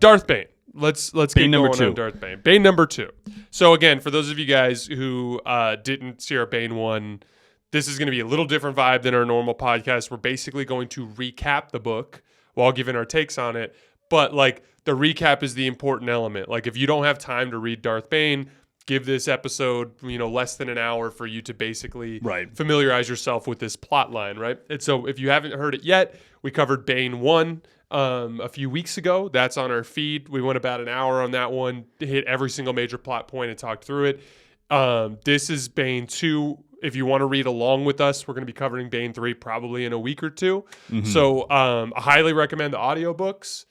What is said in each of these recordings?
Darth Bane. Let's get Bane going number 2. on Darth Bane. Bane number 2. So again, for those of you guys who didn't see our Bane 1, this is going to be a little different vibe than our normal podcast. We're basically going to recap the book while giving our takes on it. But like the recap is the important element. Like if you don't have time to read Darth Bane, give this episode, less than an hour for you to basically familiarize yourself with this plot line, right? And so if you haven't heard it yet, we covered Bane 1 a few weeks ago. That's on our feed. We went about an hour on that one, hit every single major plot point and talked through it. This is Bane 2. If you want to read along with us, we're going to be covering Bane 3 probably in a week or two. Mm-hmm. So I highly recommend the audiobooks.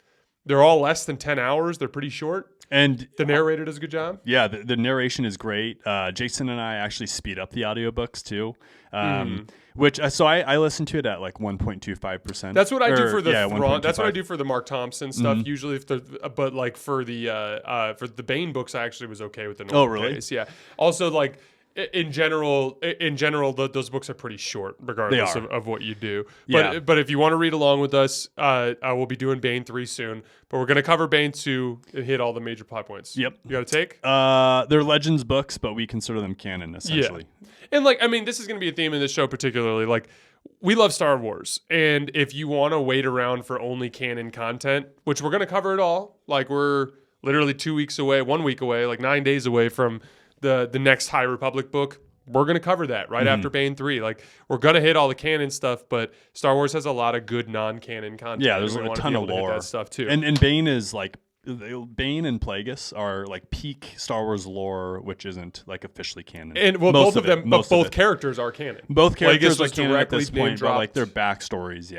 They're all less than 10 hours. They're pretty short. And the narrator does a good job. Yeah, the narration is great. Jason and I actually speed up the audiobooks too. So I listen to it at like 1.25%. That's what I do for the that's what I do for the Mark Thompson stuff. Usually, but like for the Bane books, I actually was okay with the normal pace. Yeah. Also, like in general, those books are pretty short, regardless of what you do. But if you want to read along with us, I will be doing Bane 3 soon. But we're going to cover Bane 2 and hit all the major plot points. Yep. You got a take? They're Legends books, but we consider them canon, essentially. Yeah. And this is going to be a theme in this show particularly. Like, we love Star Wars. And if you want to wait around for only canon content, which we're going to cover it all, like we're literally 2 weeks away, 1 week away, like 9 days away from the next High Republic book, we're going to cover that right after Bane 3. Like, we're going to hit all the canon stuff, but Star Wars has a lot of good non-canon content. Yeah, there's like a ton of lore. That stuff too. And Bane is like, Bane and Plagueis are like peak Star Wars lore, which isn't like officially canon. And both of them, but both characters are canon. Both characters are canon at this point, but like their backstories,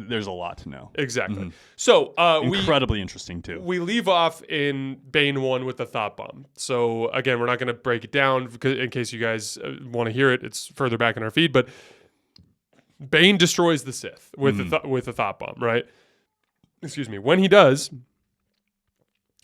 there's a lot to know. Exactly. Mm-hmm. So incredibly interesting too. We leave off in Bane 1 with the thought bomb. So again, we're not going to break it down in case you guys want to hear it. It's further back in our feed, but Bane destroys the Sith with the thought bomb, right? Excuse me. When he does,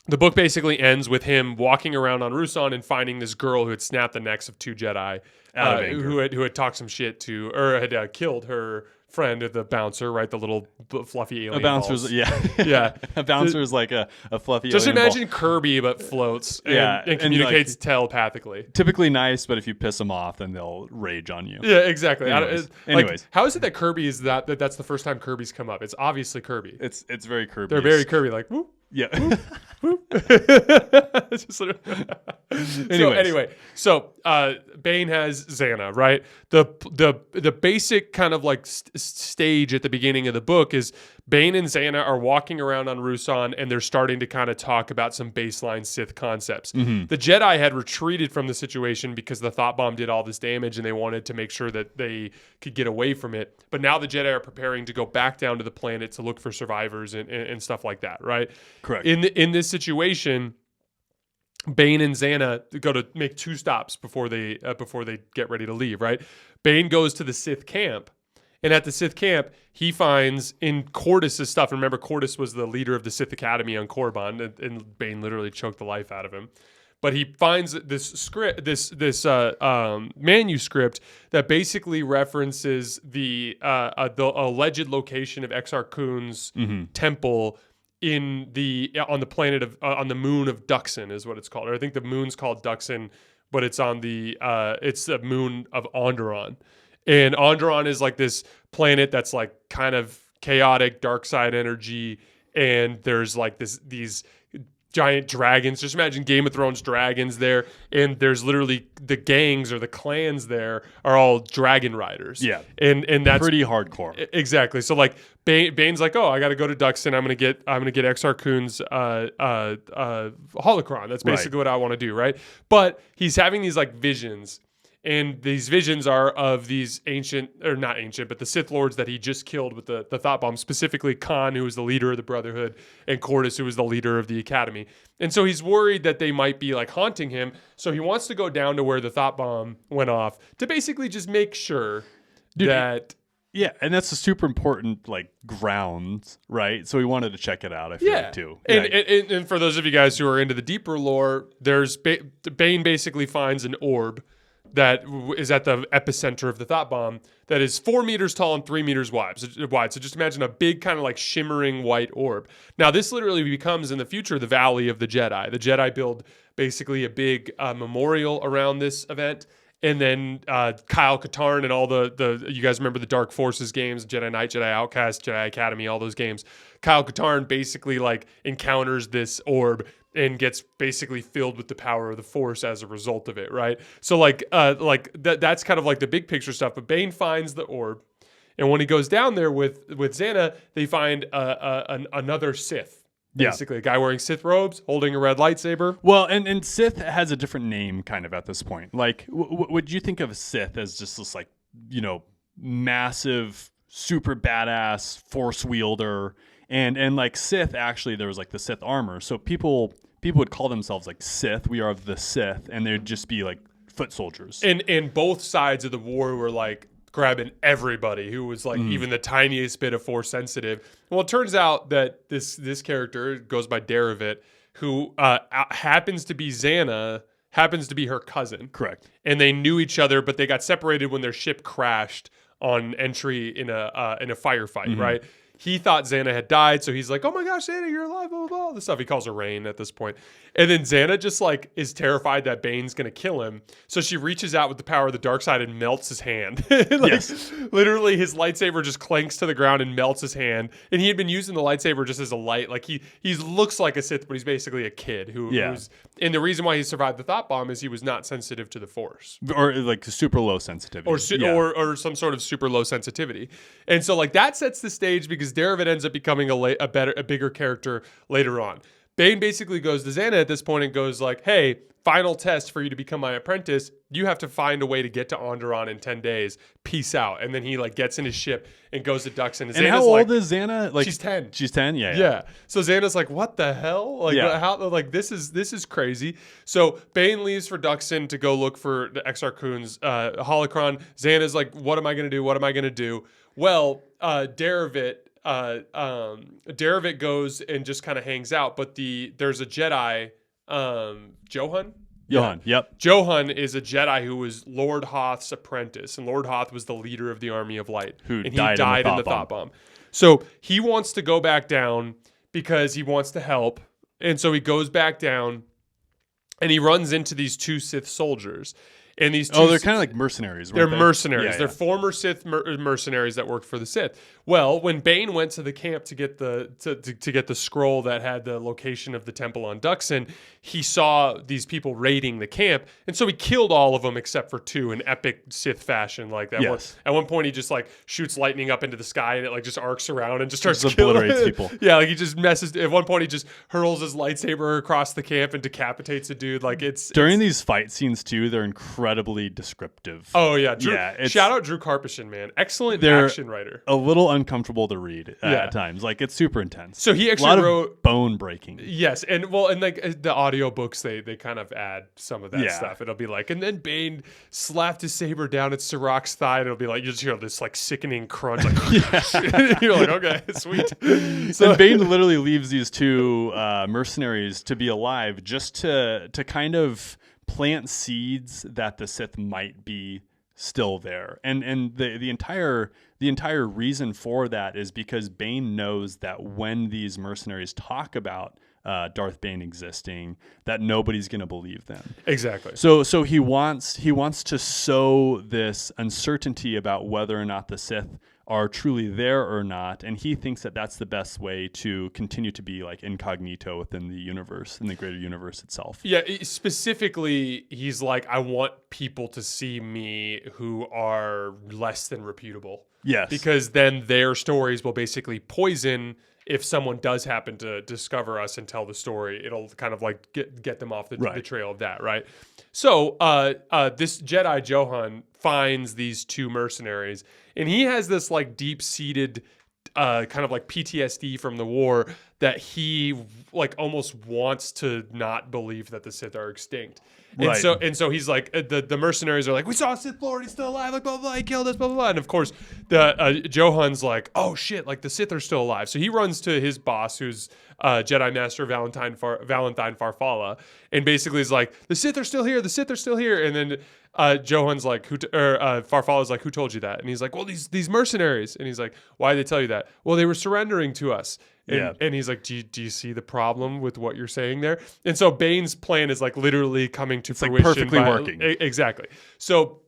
the book basically ends with him walking around on Ruusan and finding this girl who had snapped the necks of 2 Jedi, who had talked some shit to, or had killed her friend, the bouncer, right? The little fluffy alien. A bouncer's, balls. yeah. A bouncer's like a fluffy just alien. Just imagine Kirby, but floats and communicates telepathically. Typically nice, but if you piss them off, then they'll rage on you. Yeah, exactly. Anyways. How is it that Kirby is that's the first time Kirby's come up? It's obviously Kirby. It's very Kirby. They're very Kirby, like, whoop. Yeah. So Bane has Xana, right? The basic kind of like stage at the beginning of the book is Bane and Xana are walking around on Ruusan and they're starting to kind of talk about some baseline Sith concepts. Mm-hmm. The Jedi had retreated from the situation because the thought bomb did all this damage and they wanted to make sure that they could get away from it. But now the Jedi are preparing to go back down to the planet to look for survivors and stuff like that, right? Correct. In this situation, Bane and Xana go to make 2 stops before they get ready to leave, right? Bane goes to the Sith camp, and at the Sith camp, he finds in Cordis' stuff. Remember, Cordis was the leader of the Sith Academy on Korriban, and Bane literally choked the life out of him. But he finds this script, this manuscript that basically references the alleged location of Exar Kun's temple on the planet of on the moon of Duxon is what it's called. Or I think the moon's called Duxon, but it's on the moon of Onderon. And Onderon is like this planet that's like kind of chaotic, dark side energy, and there's like these giant dragons. Just imagine Game of Thrones dragons there, and there's literally the gangs or the clans there are all dragon riders. Yeah, and that's pretty hardcore. Exactly. So like Bane's like, oh, I got to go to Duxon. I'm gonna get Exar Kun's holocron. That's basically what I want to do, right? But he's having these like visions. And these visions are of these not ancient, but the Sith Lords that he just killed with the thought bomb, specifically Khan, who was the leader of the Brotherhood, and Cordis, who was the leader of the Academy. And so he's worried that they might be like haunting him. So he wants to go down to where the thought bomb went off to basically just make sure that... Yeah, and that's a super important like grounds, right? So we wanted to check it out, I feel like, too. And for those of you guys who are into the deeper lore, there's Bane basically finds an orb that is at the epicenter of the thought bomb that is 4 meters tall and 3 meters wide. So just imagine a big kind of like shimmering white orb. Now this literally becomes in the future the Valley of the Jedi. The Jedi build basically a big memorial around this event. And then Kyle Katarn and all the you guys remember the Dark Forces games, Jedi Knight, Jedi Outcast, Jedi Academy, all those games. Kyle Katarn basically like encounters this orb and gets basically filled with the power of the Force as a result of it, right? So that's kind of like the big picture stuff. But Bane finds the orb, and when he goes down there with Xana, they find another Sith. Basically, a guy wearing Sith robes, holding a red lightsaber. Well, and Sith has a different name kind of at this point. Like, would you think of Sith as just this like, massive, super badass Force wielder? And like Sith, actually, there was like the Sith armor. So people would call themselves like Sith. We are the Sith, and they'd just be like foot soldiers. And both sides of the war were like grabbing everybody who was like even the tiniest bit of Force sensitive. Well, it turns out that this character goes by Derevit, who happens to be Xana, happens to be her cousin. Correct. And they knew each other, but they got separated when their ship crashed on entry in a firefight, right? He thought Xana had died, so he's like, "Oh my gosh, Xana, you're alive!" Blah blah blah. The stuff he calls her Rain at this point, and then Xana just like is terrified that Bane's gonna kill him, so she reaches out with the power of the dark side and melts his hand. Literally, his lightsaber just clanks to the ground and melts his hand. And he had been using the lightsaber just as a light, like he looks like a Sith, but he's basically a kid who's. And the reason why he survived the thought bomb is he was not sensitive to the Force, or like super low sensitivity, or some sort of super low sensitivity. And so like that sets the stage because Derevit ends up becoming a bigger character later on. Bane basically goes to Xana at this point and goes like, "Hey, final test for you to become my apprentice. You have to find a way to get to Onderon in 10 days. Peace out." And then he like gets in his ship and goes to Duxon. And how old is Xana? Like she's 10. She's 10. Yeah. So Xana's like, "What the hell? Like how? Like this is crazy." So Bane leaves for Duxon to go look for the Exar Kun's holocron. Xana's like, "What am I gonna do? What am I gonna do?" Well, Derevit goes and just kind of hangs out, but there's a Jedi, Johan. Yep. Johan is a Jedi who was Lord Hoth's apprentice, and Lord Hoth was the leader of the Army of Light, and he died in the thought bomb. So he wants to go back down because he wants to help, and so he goes back down, and he runs into these two Sith soldiers. And these two they're kind of like mercenaries. They're mercenaries. They're former Sith mercenaries that worked for the Sith. Well, when Bane went to the camp to get the scroll that had the location of the temple on Duxon, he saw these people raiding the camp, and so he killed all of them except for two in epic Sith fashion. Like that. At one point, he just like shoots lightning up into the sky, and it like just arcs around and just starts killing people. Yeah, like he just messes. At one point, he just hurls his lightsaber across the camp and decapitates a dude. Like during these fight scenes too, they're incredibly descriptive. Oh yeah, shout out Drew Karpyshyn, man, excellent action writer. A little uncomfortable to read at times. Like it's super intense. So he actually wrote bone breaking. Yes, and like the audiobooks, they kind of add some of that stuff. It'll be like, and then Bane slapped his saber down at Sirach's thigh, and it'll be like you just hear this like sickening crunch. Like, you're like, okay, sweet. So and Bane literally leaves these two mercenaries to be alive just to kind of plant seeds that the Sith might be still there. And the entire reason for that is because Bane knows that when these mercenaries talk about Darth Bane existing, that nobody's going to believe them. Exactly. So he wants to sow this uncertainty about whether or not the Sith are truly there or not, and he thinks that that's the best way to continue to be like incognito within the universe, in the greater universe itself. Yeah, specifically, he's like, I want people to see me who are less than reputable. Yes. Because then their stories will basically poison. If someone does happen to discover us and tell the story, it'll kind of like get them off the trail of that, right? So this Jedi Johan finds these two mercenaries, and he has this like deep-seated kind of like PTSD from the war that he like almost wants to not believe that the Sith are extinct. And Right. so he's like, the mercenaries are like, we saw Sith Lord, he's still alive, like blah blah blah, he killed us, blah blah blah. And of course, the Johan's like, oh shit, like the Sith are still alive. So he runs to his boss, who's Jedi Master Valentine Farfalla, and basically is like, the Sith are still here, the Sith are still here. And then Johan's like, Farfalla's like, who told you that? And he's like, well, these mercenaries. And he's like, why did they tell you that? Well, they were surrendering to us. And he's like, do you see the problem with what you're saying there? And so Bane's plan is like literally coming to fruition. Like perfectly working. Exactly. So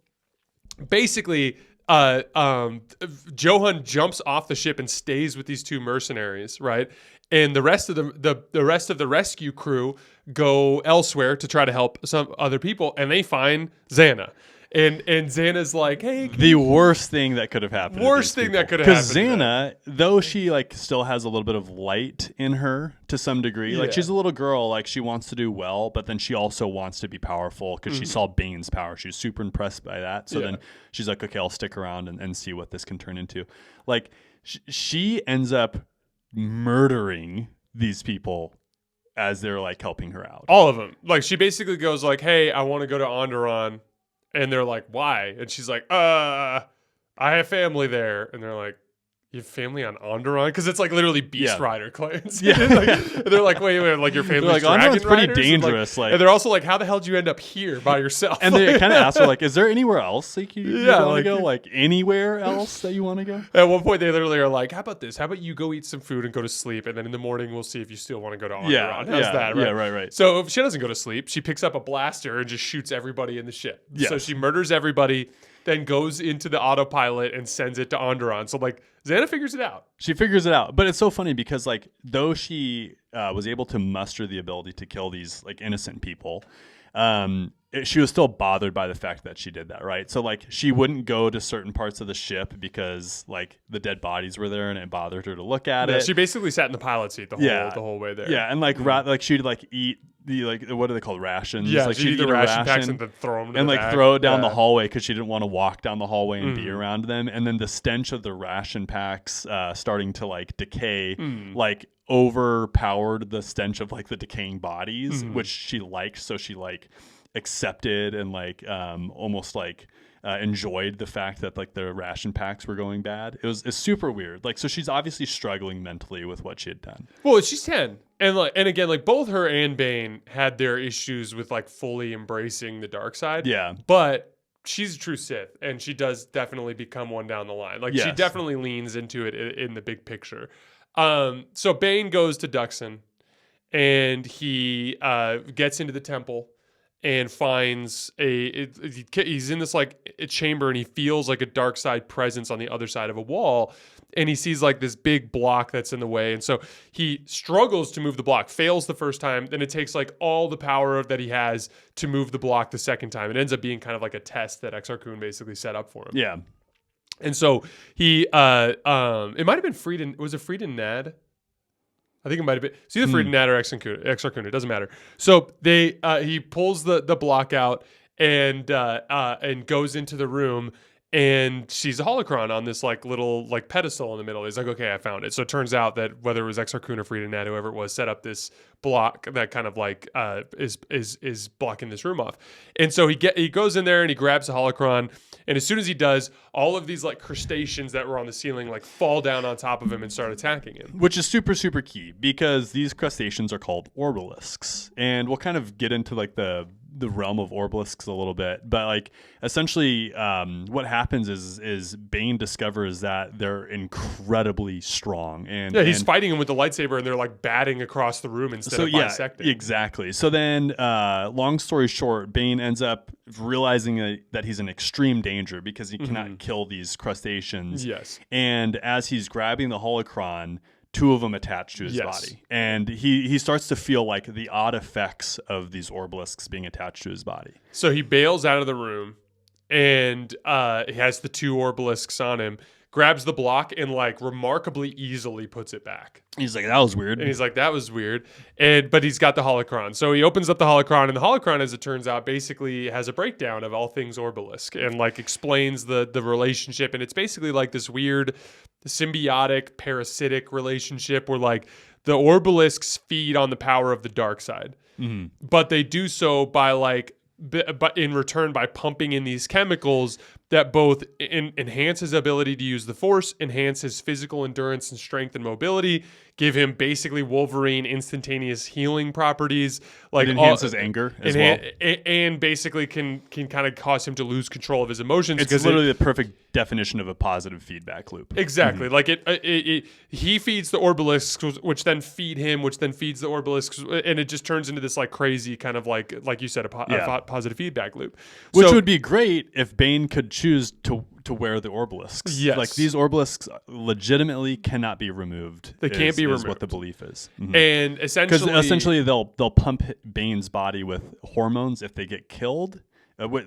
basically, Johan jumps off the ship and stays with these two mercenaries, right? And the rest of the rest of the rescue crew go elsewhere to try to help some other people, and they find Xana. And Xana's like, hey, the worst thing that could have happened. Worst thing that could have happened. Because Xana, though she like still has a little bit of light in her to some degree, like she's a little girl, like she wants to do well, but then she also wants to be powerful because she saw Bane's power. She was super impressed by that. So then she's like, okay, I'll stick around and see what this can turn into. Like she ends up murdering these people as they're like helping her out. All of them. Like she basically goes like, hey, I want to go to Onderon. And they're like, why? And she's like, I have family there. And they're like, you have family on Onderon? Because it's like literally Beast Rider clans. Yeah. They're like, wait, like your family's like, Dragon Onderon's pretty Riders? dangerous. And they're also like, how the hell did you end up here by yourself? And they kind of ask her, like, is there anywhere else like you want to go? like- Like anywhere else that you want to go? At one point, they literally are like, how about this? How about you go eat some food and go to sleep? And then in the morning, we'll see if you still want to go to Onderon. How's that, right? Yeah, right. So if she doesn't go to sleep, she picks up a blaster and just shoots everybody in the ship. Yes. So she murders everybody, then goes into the autopilot and sends it to Onderon. So like Xana figures it out. She figures it out. But it's so funny because like though she was able to muster the ability to kill these like innocent people, she was still bothered by the fact that she did that, right? So like she wouldn't go to certain parts of the ship because like the dead bodies were there and it bothered her to look at it. She basically sat in the pilot seat the whole way there. Yeah, and like like she'd like eat the like what are they called, rations? Yeah, like she'd eat the ration packs and then throw them and the like bag. throw it down the hallway because she didn't want to walk down the hallway and be around them. And then the stench of the ration packs starting to like decay, like overpowered the stench of like the decaying bodies, which she liked. So she like accepted and like almost like enjoyed the fact that like the ration packs were going bad. It's super weird. Like, so she's obviously struggling mentally with what she had done. Well, she's 10. And again, like both her and Bane had their issues with like fully embracing the dark side. Yeah. But she's a true Sith, and she does definitely become one down the line. Like she definitely leans into it in the big picture. So Bane goes to Duxon, and he gets into the temple and finds he's in this like a chamber, and he feels like a dark side presence on the other side of a wall, and he sees like this big block that's in the way, and so he struggles to move the block, fails the first time, then it takes like all the power that he has to move the block the second time. It ends up being kind of like a test that Exar Kun basically set up for him. Yeah. And so he it might have been Frieden. Was it Frieden Nad? I think it might have been. It's either Frieden Nad or Exar Kun. It doesn't matter. So he pulls the block out and goes into the room, and sees a holocron on this like little like pedestal in the middle. He's like, okay, I found it. So it turns out that whether it was Exar Kun or Frieden Nad, whoever it was, set up this block that kind of like is blocking this room off. And so he goes in there and he grabs the holocron. And as soon as he does, all of these like crustaceans that were on the ceiling like fall down on top of him and start attacking him. Which is super, super key because these crustaceans are called orbalisks. And we'll kind of get into like the realm of orbalisks a little bit. But like essentially what happens is Bane discovers that they're incredibly strong. And he's fighting them with the lightsaber, and they're like batting across the room instead of bisecting. Exactly. So then long story short, Bane ends up realizing that he's in extreme danger because he cannot kill these crustaceans. Yes. And as he's grabbing the holocron, two of them attached to his body. And he starts to feel like the odd effects of these orbalisks being attached to his body. So he bails out of the room, and he has the two orbalisks on him, grabs the block, and like remarkably easily puts it back. He's like, that was weird. And he's like, that was weird. But he's got the holocron. So he opens up the holocron, and the holocron, as it turns out, basically has a breakdown of all things orbalisk and like explains the relationship. And it's basically like this weird symbiotic parasitic relationship where like the orbalisks feed on the power of the dark side, but they do so by like but in return by pumping in these chemicals that both enhance his ability to use the Force, enhance his physical endurance and strength and mobility, give him basically Wolverine instantaneous healing properties, like it enhances anger as well, and basically can kind of cause him to lose control of his emotions. It's literally the perfect definition of a positive feedback loop. Exactly. Like he feeds the Obelisks, which then feed him, which then feeds the Obelisks, and it just turns into this like crazy kind of like you said, a positive feedback loop. Which would be great if Bane could choose to wear the Obelisks. Yes. Like these Obelisks legitimately cannot be removed. They can't be removed. Is what the belief is. Mm-hmm. And essentially they'll pump Bane's body with hormones if they get killed.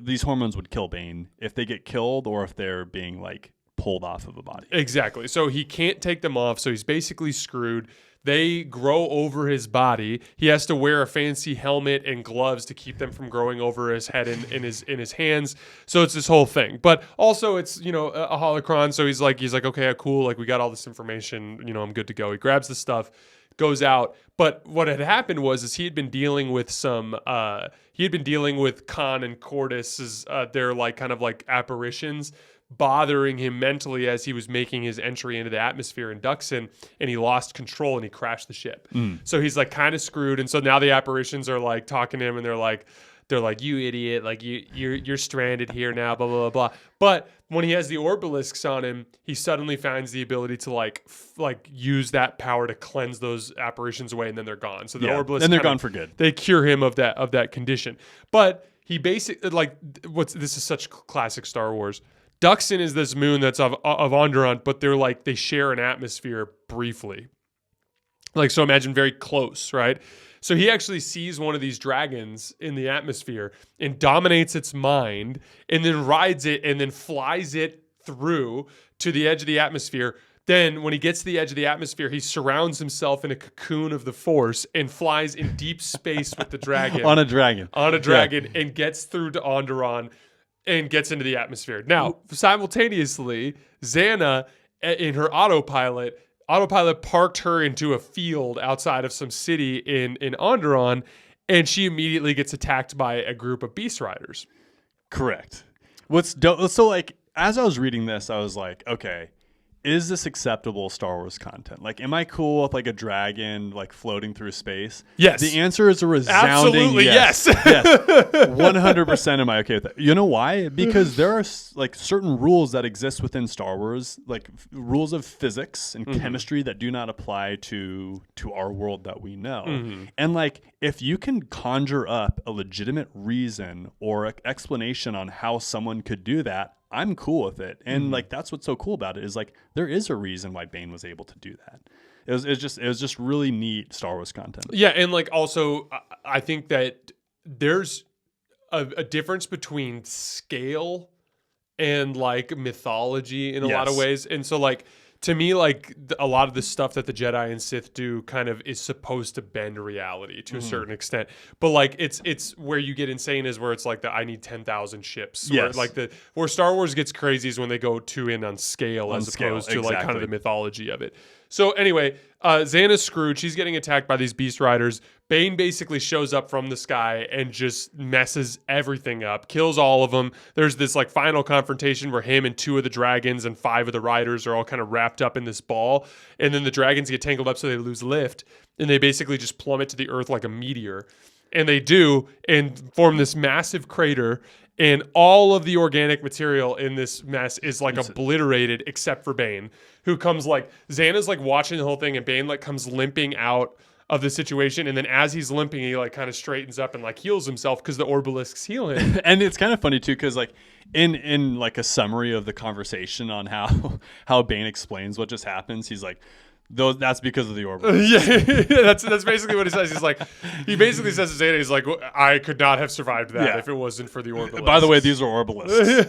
These hormones would kill Bane if they get killed or if they're being like pulled off of a body. Exactly. So he can't take them off. So he's basically screwed. They grow over his body. He has to wear a fancy helmet and gloves to keep them from growing over his head and in his hands. So it's this whole thing. But also it's, a holocron. So he's like, okay, cool. Like we got all this information. I'm good to go. He grabs the stuff, goes out. But what had happened was he had been dealing with Khan and Cordis's their like kind of like apparitions bothering him mentally as he was making his entry into the atmosphere in Duxon, and he lost control and he crashed the ship. So he's like kind of screwed, and so now the apparitions are like talking to him and they're like you idiot, like you're stranded here now, blah blah blah blah. But when he has the Obelisks on him, he suddenly finds the ability to like use that power to cleanse those apparitions away, and then they're gone. So the Obelisks, and they're gone for good. They cure him of that condition. But he basically this is such classic Star Wars. Duxon is this moon that's of Onderon, but they share an atmosphere briefly. So imagine very close, right? So he actually sees one of these dragons in the atmosphere and dominates its mind and then rides it and then flies it through to the edge of the atmosphere. Then when he gets to the edge of the atmosphere, he surrounds himself in a cocoon of the Force and flies in deep space with the dragon. On a dragon. And gets through to Onderon and gets into the atmosphere. Now, simultaneously, Xana, in her autopilot parked her into a field outside of some city in Onderon, and she immediately gets attacked by a group of Beast Riders. Correct. So like, as I was reading this, I was like, okay, is this acceptable Star Wars content? Like, am I cool with like a dragon like floating through space? Yes. The answer is a resounding absolutely yes. Yes. 100% am I okay with that. You know why? Because there are like certain rules that exist within Star Wars, like rules of physics and chemistry that do not apply to our world that we know. And like, if you can conjure up a legitimate reason or explanation on how someone could do that, I'm cool with it. And like, that's what's so cool about it is like, there is a reason why Bane was able to do that. It was just really neat Star Wars content. Yeah. And like, also I think that there's a difference between scale and like mythology in a lot of ways. And so like, to me, like a lot of the stuff that the Jedi and Sith do kind of is supposed to bend reality to a certain extent. But like it's where you get insane is where it's like I need 10,000 ships. Yes. Where Star Wars gets crazy is when they go too in on scale as opposed to like kind of the mythology of it. So anyway, Xana's screwed. She's getting attacked by these Beast Riders. Bane basically shows up from the sky and just messes everything up, kills all of them. There's this like final confrontation where him and 2 of the dragons and 5 of the riders are all kind of wrapped up in this ball. And then the dragons get tangled up so they lose lift. And they basically just plummet to the earth like a meteor. And they do and form this massive crater. And all of the organic material in this mess is like obliterated except for Bane, who comes like Xana's like watching the whole thing, and Bane like comes limping out of the situation. And then as he's limping, he like kind of straightens up and like heals himself because the Obelisks heal him. And it's kind of funny too, because like in like a summary of the conversation on how Bane explains what just happens, he's like, that's because of the Obelisks. Yeah, that's basically what he says. He basically says to Xana, he's like, I could not have survived that if it wasn't for the Obelisks. By the way, these are Obelisks.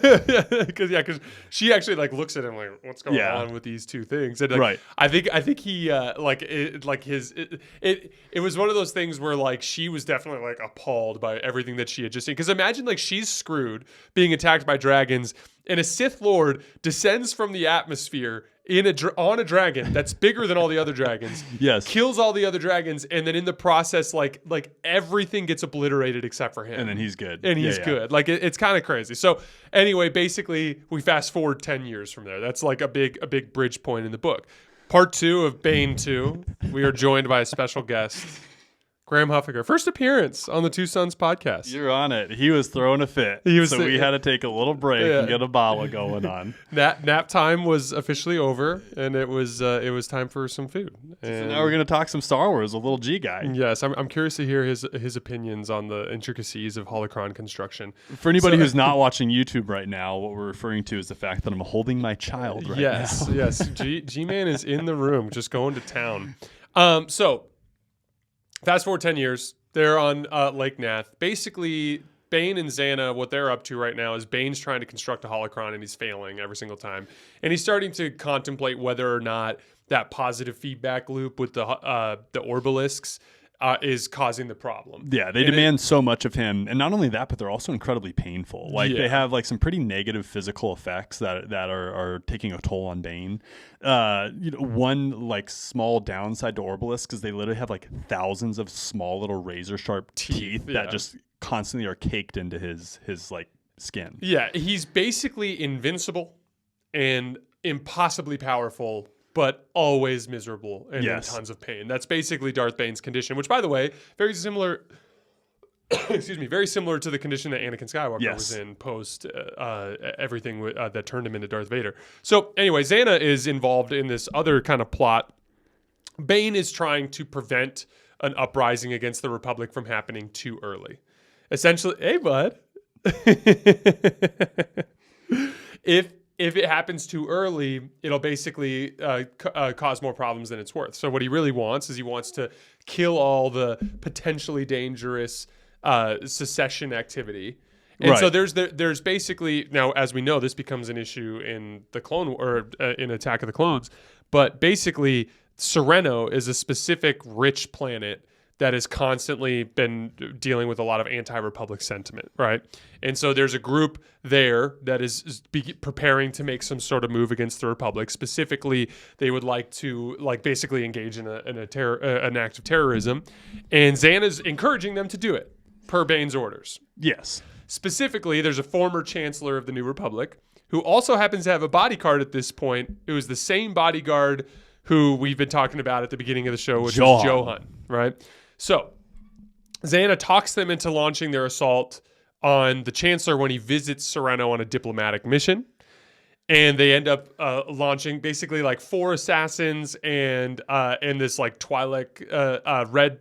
Because she actually like looks at him like, what's going on with these two things? And like, I think he it was one of those things where like she was definitely like appalled by everything that she had just seen. Because imagine like she's screwed being attacked by dragons, and a Sith Lord descends from the atmosphere on a dragon that's bigger than all the other dragons. Yes. Kills all the other dragons, and then in the process, like everything gets obliterated except for him. And then he's good. And he's good. Like it's kind of crazy. So anyway, basically, we fast forward 10 years from there. That's like a big bridge point in the book. Part 2 of Bane 2. We are joined by a special guest. Graham Huffaker, first appearance on the Two Sons podcast. You're on it. He was throwing a fit. So we had to take a little break and get a bottle going on. Nap time was officially over, and it was time for some food. And so now we're going to talk some Star Wars, a little G guy. Yes, I'm curious to hear his opinions on the intricacies of holocron construction. For anybody who's not watching YouTube right now, what we're referring to is the fact that I'm holding my child right now. Yes. G-Man is in the room, just going to town. So fast forward 10 years, they're on Lake Nath. Basically, Bane and Xana, what they're up to right now is Bane's trying to construct a holocron, and he's failing every single time. And he's starting to contemplate whether or not that positive feedback loop with the orbalisks is causing the problem. Yeah, they demand so much of him, and not only that, but they're also incredibly painful. Like they have like some pretty negative physical effects that are taking a toll on Bane. One like small downside to orbalisks is they literally have like thousands of small little razor sharp teeth that just constantly are caked into his like skin. Yeah, he's basically invincible and impossibly powerful, but always miserable and in tons of pain. That's basically Darth Bane's condition, which, by the way, very similar. Very similar to the condition that Anakin Skywalker was in post everything that turned him into Darth Vader. So, anyway, Xana is involved in this other kind of plot. Bane is trying to prevent an uprising against the Republic from happening too early. Essentially, hey, bud. If it happens too early, it'll basically cause more problems than it's worth. So what he really wants is he wants to kill all the potentially dangerous secession activity. And so there's basically, now as we know, this becomes an issue in the in Attack of the Clones. But basically, Sereno is a specific rich planet that has constantly been dealing with a lot of anti-Republic sentiment, right? And so there's a group there that is preparing to make some sort of move against the Republic. Specifically, they would like to basically engage in an act of terrorism, and Xana's encouraging them to do it per Bane's orders. Yes. Specifically, there's a former Chancellor of the New Republic who also happens to have a bodyguard at this point. It was the same bodyguard who we've been talking about at the beginning of the show, which is Johan, right? So, Xana talks them into launching their assault on the Chancellor when he visits Sereno on a diplomatic mission. And they end up launching basically like 4 assassins and this like Twi'lek,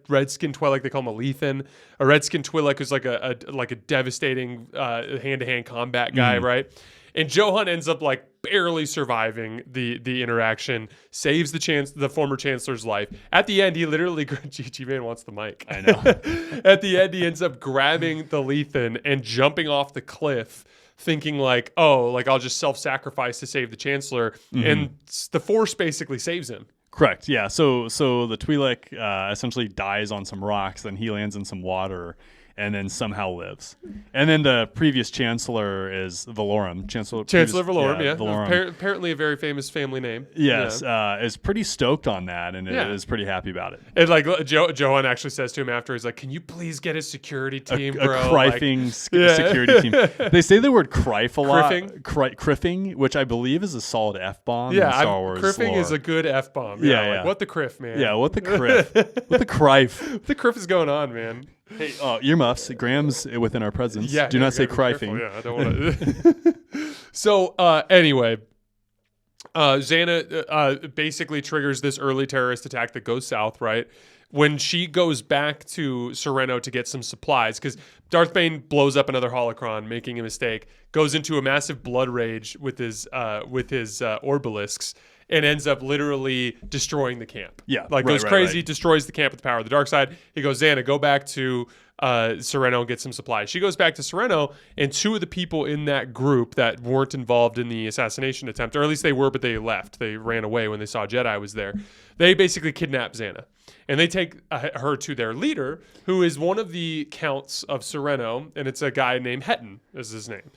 redskin Twi'lek, they call him a Lethan. A redskin Twi'lek who's like a devastating hand-to-hand combat guy, right? And Johan ends up like barely surviving the interaction, saves the former Chancellor's life. At the end, he literally, G-Man wants the mic. I know. At the end, he ends up grabbing the Lethan and jumping off the cliff, thinking like, I'll just self-sacrifice to save the Chancellor. And the Force basically saves him. Correct. Yeah. So the Twi'lek essentially dies on some rocks, then he lands in some water, and then somehow lives. And then the previous Chancellor is Valorum. Chancellor Valorum, Valorum. Apparently a very famous family name. Yes, is pretty stoked on that and is pretty happy about it. And like Johan actually says to him after, he's like, can you please get a security team, bro? A crifing security team. They say the word crife a lot. Criffing, which I believe is a solid F-bomb in Star Wars criffing lore. Is a good F-bomb. Like, what the criff, man? Yeah, what the criff? What the crife? What the criff is going on, man? Hey, earmuffs. Graham's within our presence. Yeah, do not say crifing. Yeah, I don't want to. So anyway, Xana basically triggers this early terrorist attack that goes south, right? When she goes back to Sereno to get some supplies, because Darth Bane blows up another holocron, making a mistake, goes into a massive blood rage with his orbalisks, and ends up literally destroying the camp. Yeah. Goes crazy, destroys the camp with the power of the dark side. He goes, Xana, go back to Sereno and get some supplies. She goes back to Sereno, and 2 of the people in that group that weren't involved in the assassination attempt, or at least they were, but they left. They ran away when they saw Jedi was there. They basically kidnap Xana. And they take her to their leader, who is one of the counts of Sereno, and it's a guy named Hetton is his name.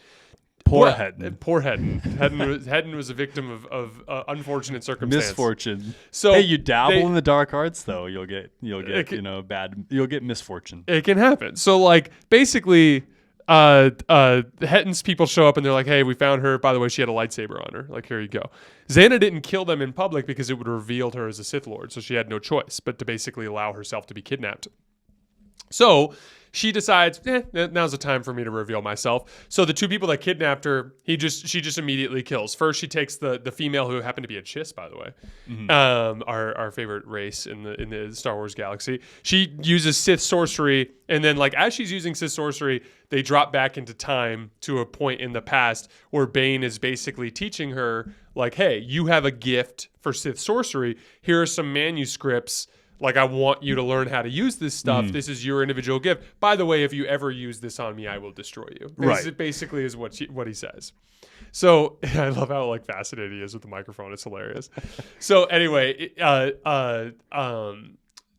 Poor Hetton. Poor Hetton. Hetton was a victim of unfortunate circumstance. Misfortune. So hey, you dabble in the dark arts, though, you'll get you'll get misfortune. It can happen. So like basically, Hetton's people show up and they're like, "Hey, we found her. By the way, she had a lightsaber on her. Like, here you go." Xana didn't kill them in public because it would reveal her as a Sith Lord, so she had no choice but to basically allow herself to be kidnapped. So she decides, now's the time for me to reveal myself. So the two people that kidnapped her, she just immediately kills. First, she takes the female who happened to be a Chiss, by the way, our favorite race in the Star Wars galaxy. She uses Sith sorcery, and then like as she's using Sith sorcery, they drop back into time to a point in the past where Bane is basically teaching her, like, hey, you have a gift for Sith sorcery. Here are some manuscripts. Like, I want you to learn how to use this stuff. This is your individual gift. By the way, if you ever use this on me, I will destroy you. Right. This basically is what he says. So I love how like fascinated he is with the microphone. It's hilarious. So anyway,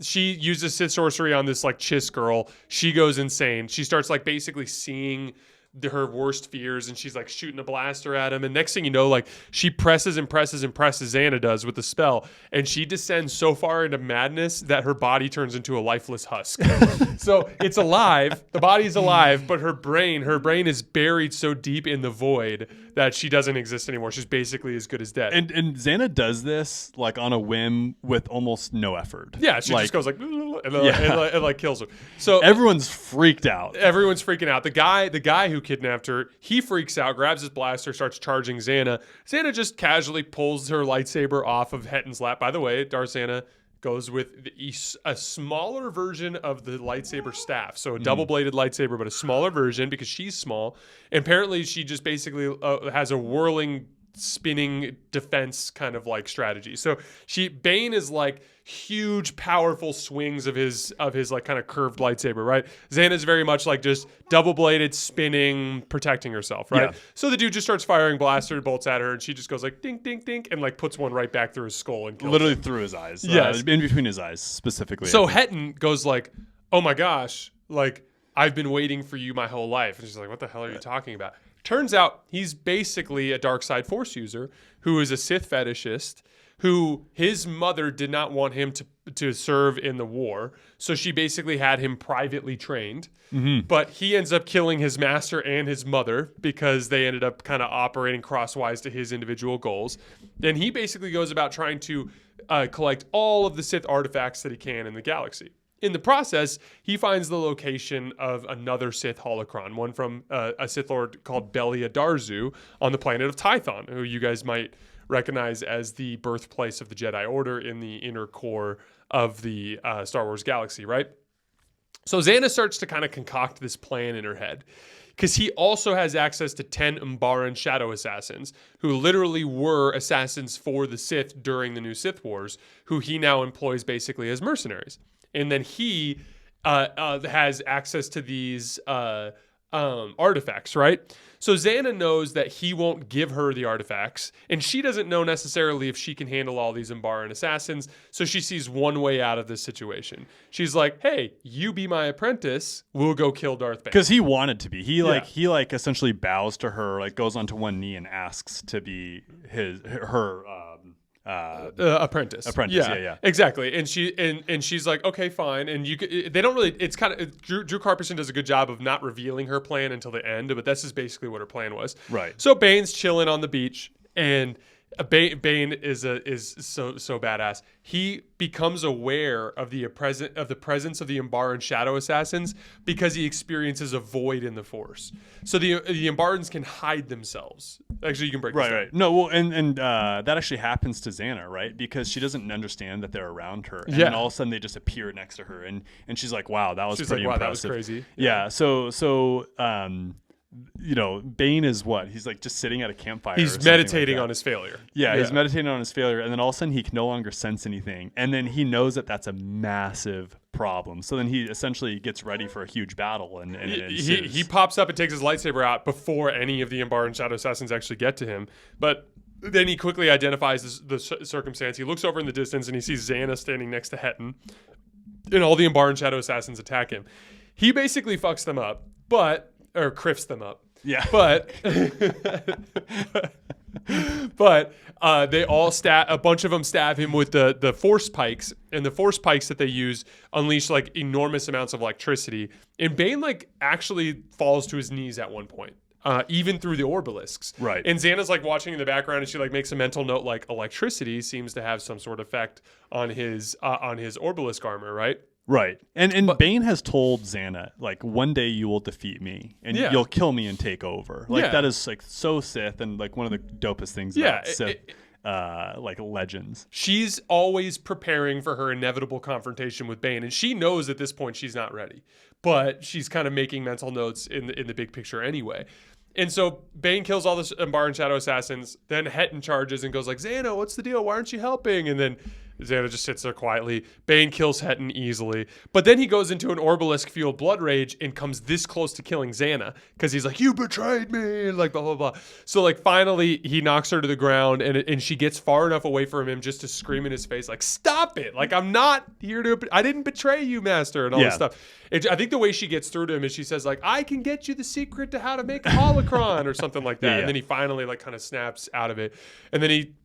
she uses Sith sorcery on this like Chiss girl. She goes insane. She starts like basically seeing her worst fears, and she's like shooting a blaster at him, and next thing you know, like she presses Xana does with the spell, and she descends so far into madness that her body turns into a lifeless husk. So it's alive, the body's alive, but her brain is buried so deep in the void that she doesn't exist anymore. She's basically as good as dead. And Xana does this like on a whim with almost no effort. Yeah, she just goes like and like kills her. So everyone's freaked out. Everyone's freaking out. The guy who kidnapped her, he freaks out, grabs his blaster, starts charging Xana. Xana just casually pulls her lightsaber off of Hetton's lap. By the way, Darth Xana goes with a smaller version of the lightsaber staff. So a double-bladed lightsaber, but a smaller version because she's small. And apparently she just basically has a whirling, spinning defense kind of like strategy. So Bane is like huge, powerful swings of his like kind of curved lightsaber, right? Xana's very much like just double-bladed, spinning, protecting herself, right? Yeah. So the dude just starts firing blaster bolts at her, and she just goes like dink, dink, dink, and like puts one right back through his skull and kills literally him. Through his eyes. Yes. In between his eyes specifically. So Hetton goes like, oh my gosh, like I've been waiting for you my whole life. And she's like, what the hell are you talking about? Turns out he's basically a dark side force user who is a Sith fetishist, who his mother did not want him to serve in the war. So she basically had him privately trained. Mm-hmm. But he ends up killing his master and his mother because they ended up kind of operating crosswise to his individual goals. And he basically goes about trying to collect all of the Sith artifacts that he can in the galaxy. In the process, he finds the location of another Sith holocron, one from a Sith Lord called Belia Darzu on the planet of TYTHON, who you guys might recognize as the birthplace of the Jedi Order in the inner core of the Star Wars galaxy, right? So Xana starts to kind of concoct this plan in her head because he also has access to 10 Umbaran shadow assassins who literally were assassins for the Sith during the new Sith Wars, who he now employs basically as mercenaries. And then he has access to these artifacts, right? So Xana knows that he won't give her the artifacts, and she doesn't know necessarily if she can handle all these Umbaran assassins, so she sees one way out of this situation. She's like, hey, you be my apprentice, we'll go kill Darth Bane. Because he wanted to be. He essentially bows to her, like goes onto one knee and asks to be her apprentice. Yeah, exactly. And she's like, okay, fine. And they don't really. It's kind of Drew Carpenter does a good job of not revealing her plan until the end, but this is basically what her plan was. Right. So Bane's chilling on the beach, and Bane is so badass. He becomes aware of the presence of the Umbaran shadow assassins because he experiences a void in the Force. So the Umbarans can hide themselves. Actually, you can break this down. Right. No, well, and that actually happens to Xana, right? Because she doesn't understand that they're around her, and then all of a sudden they just appear next to her, and she's like, "Wow, that was pretty impressive. That was crazy." Yeah. So. Bane is what? He's like just sitting at a campfire. He's meditating on his failure. Yeah, he's meditating on his failure. And then all of a sudden he can no longer sense anything. And then he knows that that's a massive problem. So then he essentially gets ready for a huge battle. And he pops up and takes his lightsaber out before any of the Umbaran Shadow Assassins actually get to him. But then he quickly identifies the circumstance. He looks over in the distance and he sees Xana standing next to Hetton. And all the Umbaran Shadow Assassins attack him. He basically fucks them up, or criffs them up. Yeah. But but they all a bunch of them stab him with the force pikes, and the force pikes that they use unleash like enormous amounts of electricity. And Bane like actually falls to his knees at one point. Even through the obelisks. Right. And Xana's like watching in the background, and she like makes a mental note like electricity seems to have some sort of effect on his obelisk armor, right? Right. And Bane has told Xana, like, one day you will defeat me and you'll kill me and take over. Like, that is like so Sith, and like one of the dopest things about Sith like legends. She's always preparing for her inevitable confrontation with Bane, and she knows at this point she's not ready. But she's kind of making mental notes in the big picture anyway. And so Bane kills all the Umbar and Shadow Assassins. Then Hetton charges and goes like, Xana, what's the deal? Why aren't you helping? And then Xana just sits there quietly. Bane kills Hetton easily. But then he goes into an obelisk-fueled blood rage and comes this close to killing Xana because he's like, you betrayed me, like blah, blah, blah. So like finally he knocks her to the ground, and she gets far enough away from him just to scream in his face like, stop it. Like, I'm not here I didn't betray you, master, and all this stuff. I think the way she gets through to him is she says like, I can get you the secret to how to make a holocron or something like that. And then he finally like kind of snaps out of it. And then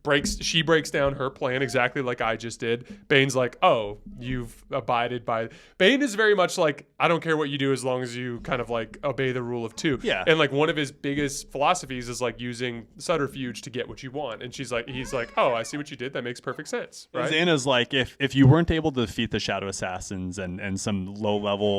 she breaks down her plan exactly like I just did. Bane's like, oh, you've abided by. Bane is very much like, I don't care what you do as long as you kind of like obey the rule of two. Yeah. And like one of his biggest philosophies is like using subterfuge to get what you want. And he's like, oh, I see what you did. That makes perfect sense. Right? Xana's like, if you weren't able to defeat the Shadow Assassins and some low level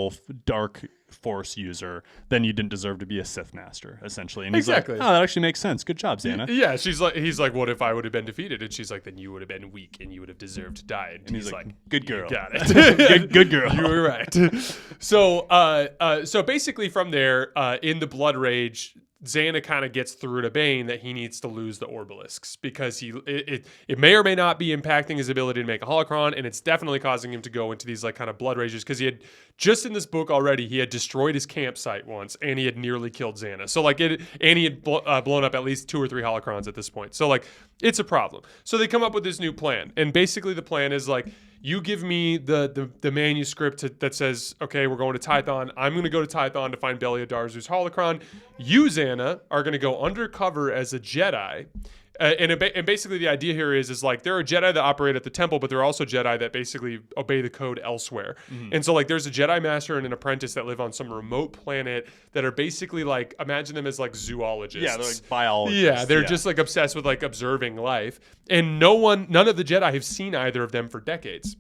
dark force user, then you didn't deserve to be a Sith master, essentially. And he's like, oh, that actually makes sense. Good job, Xana. Yeah, he's like, what if I would have been defeated? And she's like, then you would have been weak and you would have deserved to die. And he's like, good girl. You got it. good girl. You were right. So basically from there, in the blood rage, Xana kind of gets through to Bane that he needs to lose the obelisks because it may or may not be impacting his ability to make a holocron, and it's definitely causing him to go into these like kind of blood rages because he had just in this book already he had destroyed his campsite once and he had nearly killed Xana. So like he had blown up at least 2 or 3 holocrons at this point. So like it's a problem. So they come up with this new plan, and basically the plan is like, you give me the manuscript that says, okay, we're going to TYTHON. I'm going to go to TYTHON to find Belia Darzu's holocron. You, Xana, are going to go undercover as a Jedi. And basically the idea here is like there are Jedi that operate at the temple, but there are also Jedi that basically obey the code elsewhere. Mm-hmm. And so like there's a Jedi master and an apprentice that live on some remote planet that are basically like, imagine them as like zoologists. Yeah, they're like biologists. Yeah, they're just like obsessed with like observing life. And none of the Jedi have seen either of them for decades.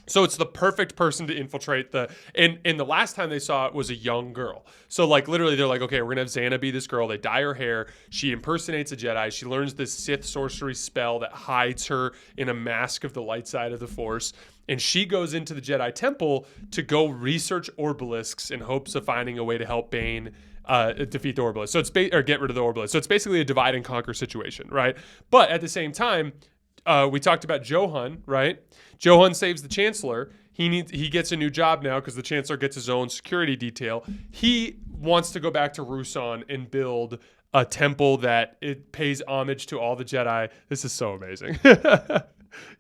So it's the perfect person to infiltrate and the last time they saw it was a young girl. So like literally they're like, okay, we're going to have Xana be this girl. They dye her hair. She impersonates a Jedi. She learns this Sith sorcery spell that hides her in a mask of the light side of the Force. And she goes into the Jedi Temple to go research obelisks in hopes of finding a way to help Bane defeat the obelisk. So or get rid of the obelisk. So it's basically a divide and conquer situation, right? But at the same time, we talked about Johan, right? Johan saves the Chancellor. He gets a new job now because the Chancellor gets his own security detail. He wants to go back to Ruusan and build a temple that it pays homage to all the Jedi. This is so amazing.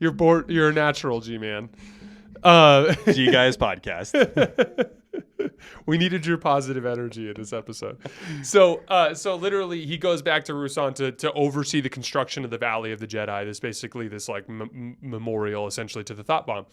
You're a natural, G-Man. G Guys podcast. We needed your positive energy in this episode. So literally he goes back to Ruusan to oversee the construction of the Valley of the Jedi. This like memorial essentially to the Thought Bomb.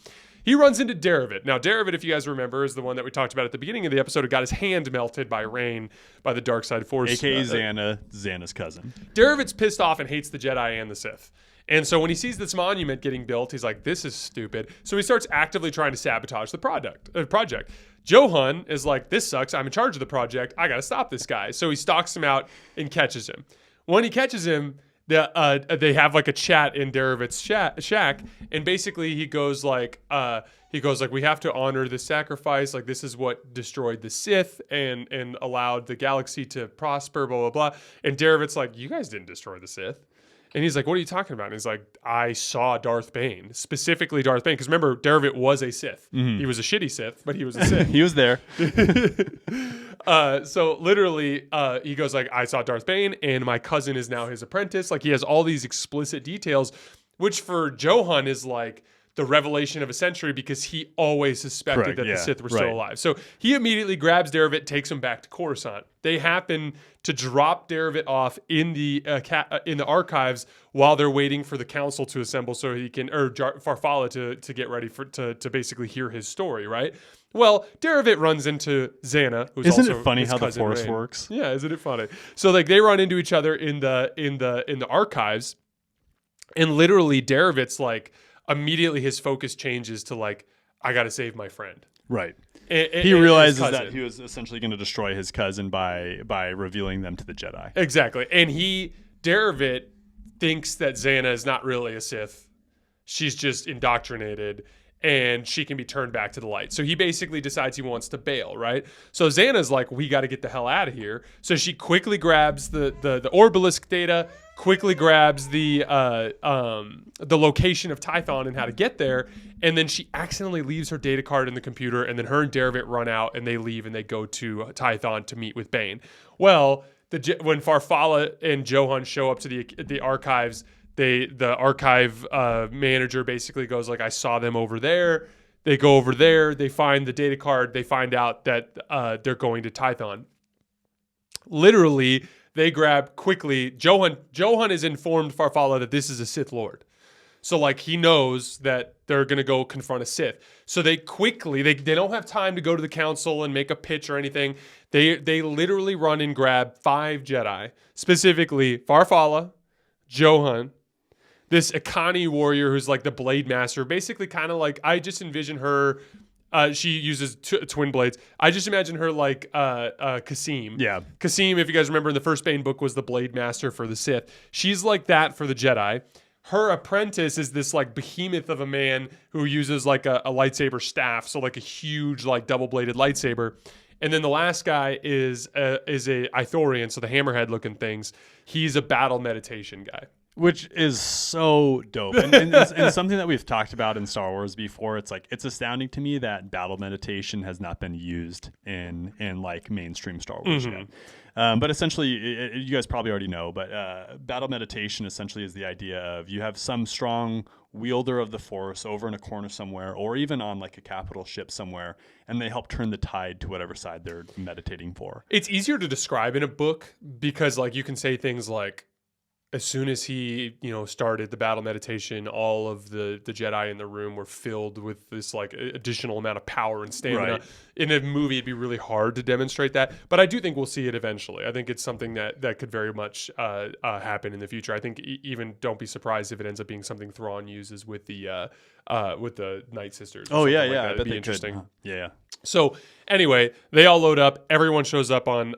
He runs into Daravit. Now, Daravit, if you guys remember, is the one that we talked about at the beginning of the episode who got his hand melted by rain by the dark side force. A.K.A. Xana's cousin. Daravit's pissed off and hates the Jedi and the Sith. And so when he sees this monument getting built, he's like, this is stupid. So he starts actively trying to sabotage the project. Johan is like, this sucks. I'm in charge of the project. I got to stop this guy. So he stalks him out and catches him. When he catches him, they have like a chat in Daravit's shack. And basically he goes like, we have to honor the sacrifice. Like, this is what destroyed the Sith and allowed the galaxy to prosper, blah, blah, blah. And Daravit's like, you guys didn't destroy the Sith. And he's like, what are you talking about? And he's like, I saw Darth Bane, specifically Darth Bane. Because remember, Daravit was a Sith. Mm-hmm. He was a shitty Sith, but he was a Sith. He was there. So literally, he goes like, I saw Darth Bane and my cousin is now his apprentice. Like, he has all these explicit details, which for Johan is like, the revelation of a century because he always suspected Correct, that yeah, the Sith were right. still alive. So he immediately grabs Daravit, takes him back to Coruscant. They happen to drop Daravit off in the archives while they're waiting for the council to assemble so he can, or Farfalla to get ready to basically hear his story, right? Well, Daravit runs into Xana, who's Isn't also it funny his how the cousin Force Rey. works? Yeah, isn't it funny? So like they run into each other in the archives, and literally Daravit's like immediately his focus changes to like, I got to save my friend. Right. And He realizes his that cousin. he was essentially going to destroy his cousin by revealing them to the Jedi. Exactly. And Daravit thinks that Xana is not really a Sith. She's just indoctrinated and she can be turned back to the light. So he basically decides he wants to bail, right? So Xana's like, we got to get the hell out of here. So she quickly grabs the Orbalisk data, quickly grabs the location of TYTHON and how to get there, and then she accidentally leaves her data card in the computer, and then her and Daravit run out and they leave and they go to TYTHON to meet with Bane. Well, when Farfalla and Johan show up to the archives, the archive manager basically goes like, I saw them over there. They go over there. They find the data card. They find out that they're going to TYTHON. Literally, they grab quickly. Johan is informed Farfalla that this is a Sith Lord. So like he knows that they're going to go confront a Sith. So they quickly, they don't have time to go to the council and make a pitch or anything. They literally run and grab 5 Jedi, specifically Farfalla, Johan, this Akani warrior who's like the blade master, basically kind of like, I just envision her, she uses twin blades. I just imagine her like Kasim. Yeah. Kasim, if you guys remember in the first Bane book, was the blade master for the Sith. She's like that for the Jedi. Her apprentice is this like behemoth of a man who uses like a lightsaber staff, so like a huge like double-bladed lightsaber. And then the last guy is a Ithorian, so the hammerhead looking things. He's a battle meditation guy. Which is so dope. And something that we've talked about in Star Wars before. It's like, it's astounding to me that battle meditation has not been used in like mainstream Star Wars yet. But essentially, you guys probably already know, but battle meditation essentially is the idea of you have some strong wielder of the Force over in a corner somewhere, or even on like a capital ship somewhere, and they help turn the tide to whatever side they're meditating for. It's easier to describe in a book because like you can say things like, as soon as he, started the battle meditation, all of the Jedi in the room were filled with this like additional amount of power and stamina. Right. In a movie, it'd be really hard to demonstrate that, but I do think we'll see it eventually. I think it's something that could very much happen in the future. I think even don't be surprised if it ends up being something Thrawn uses with the Night Sisters. Oh yeah, like yeah, that. I It'd bet be they interesting. could. Yeah. So anyway, they all load up. Everyone shows up on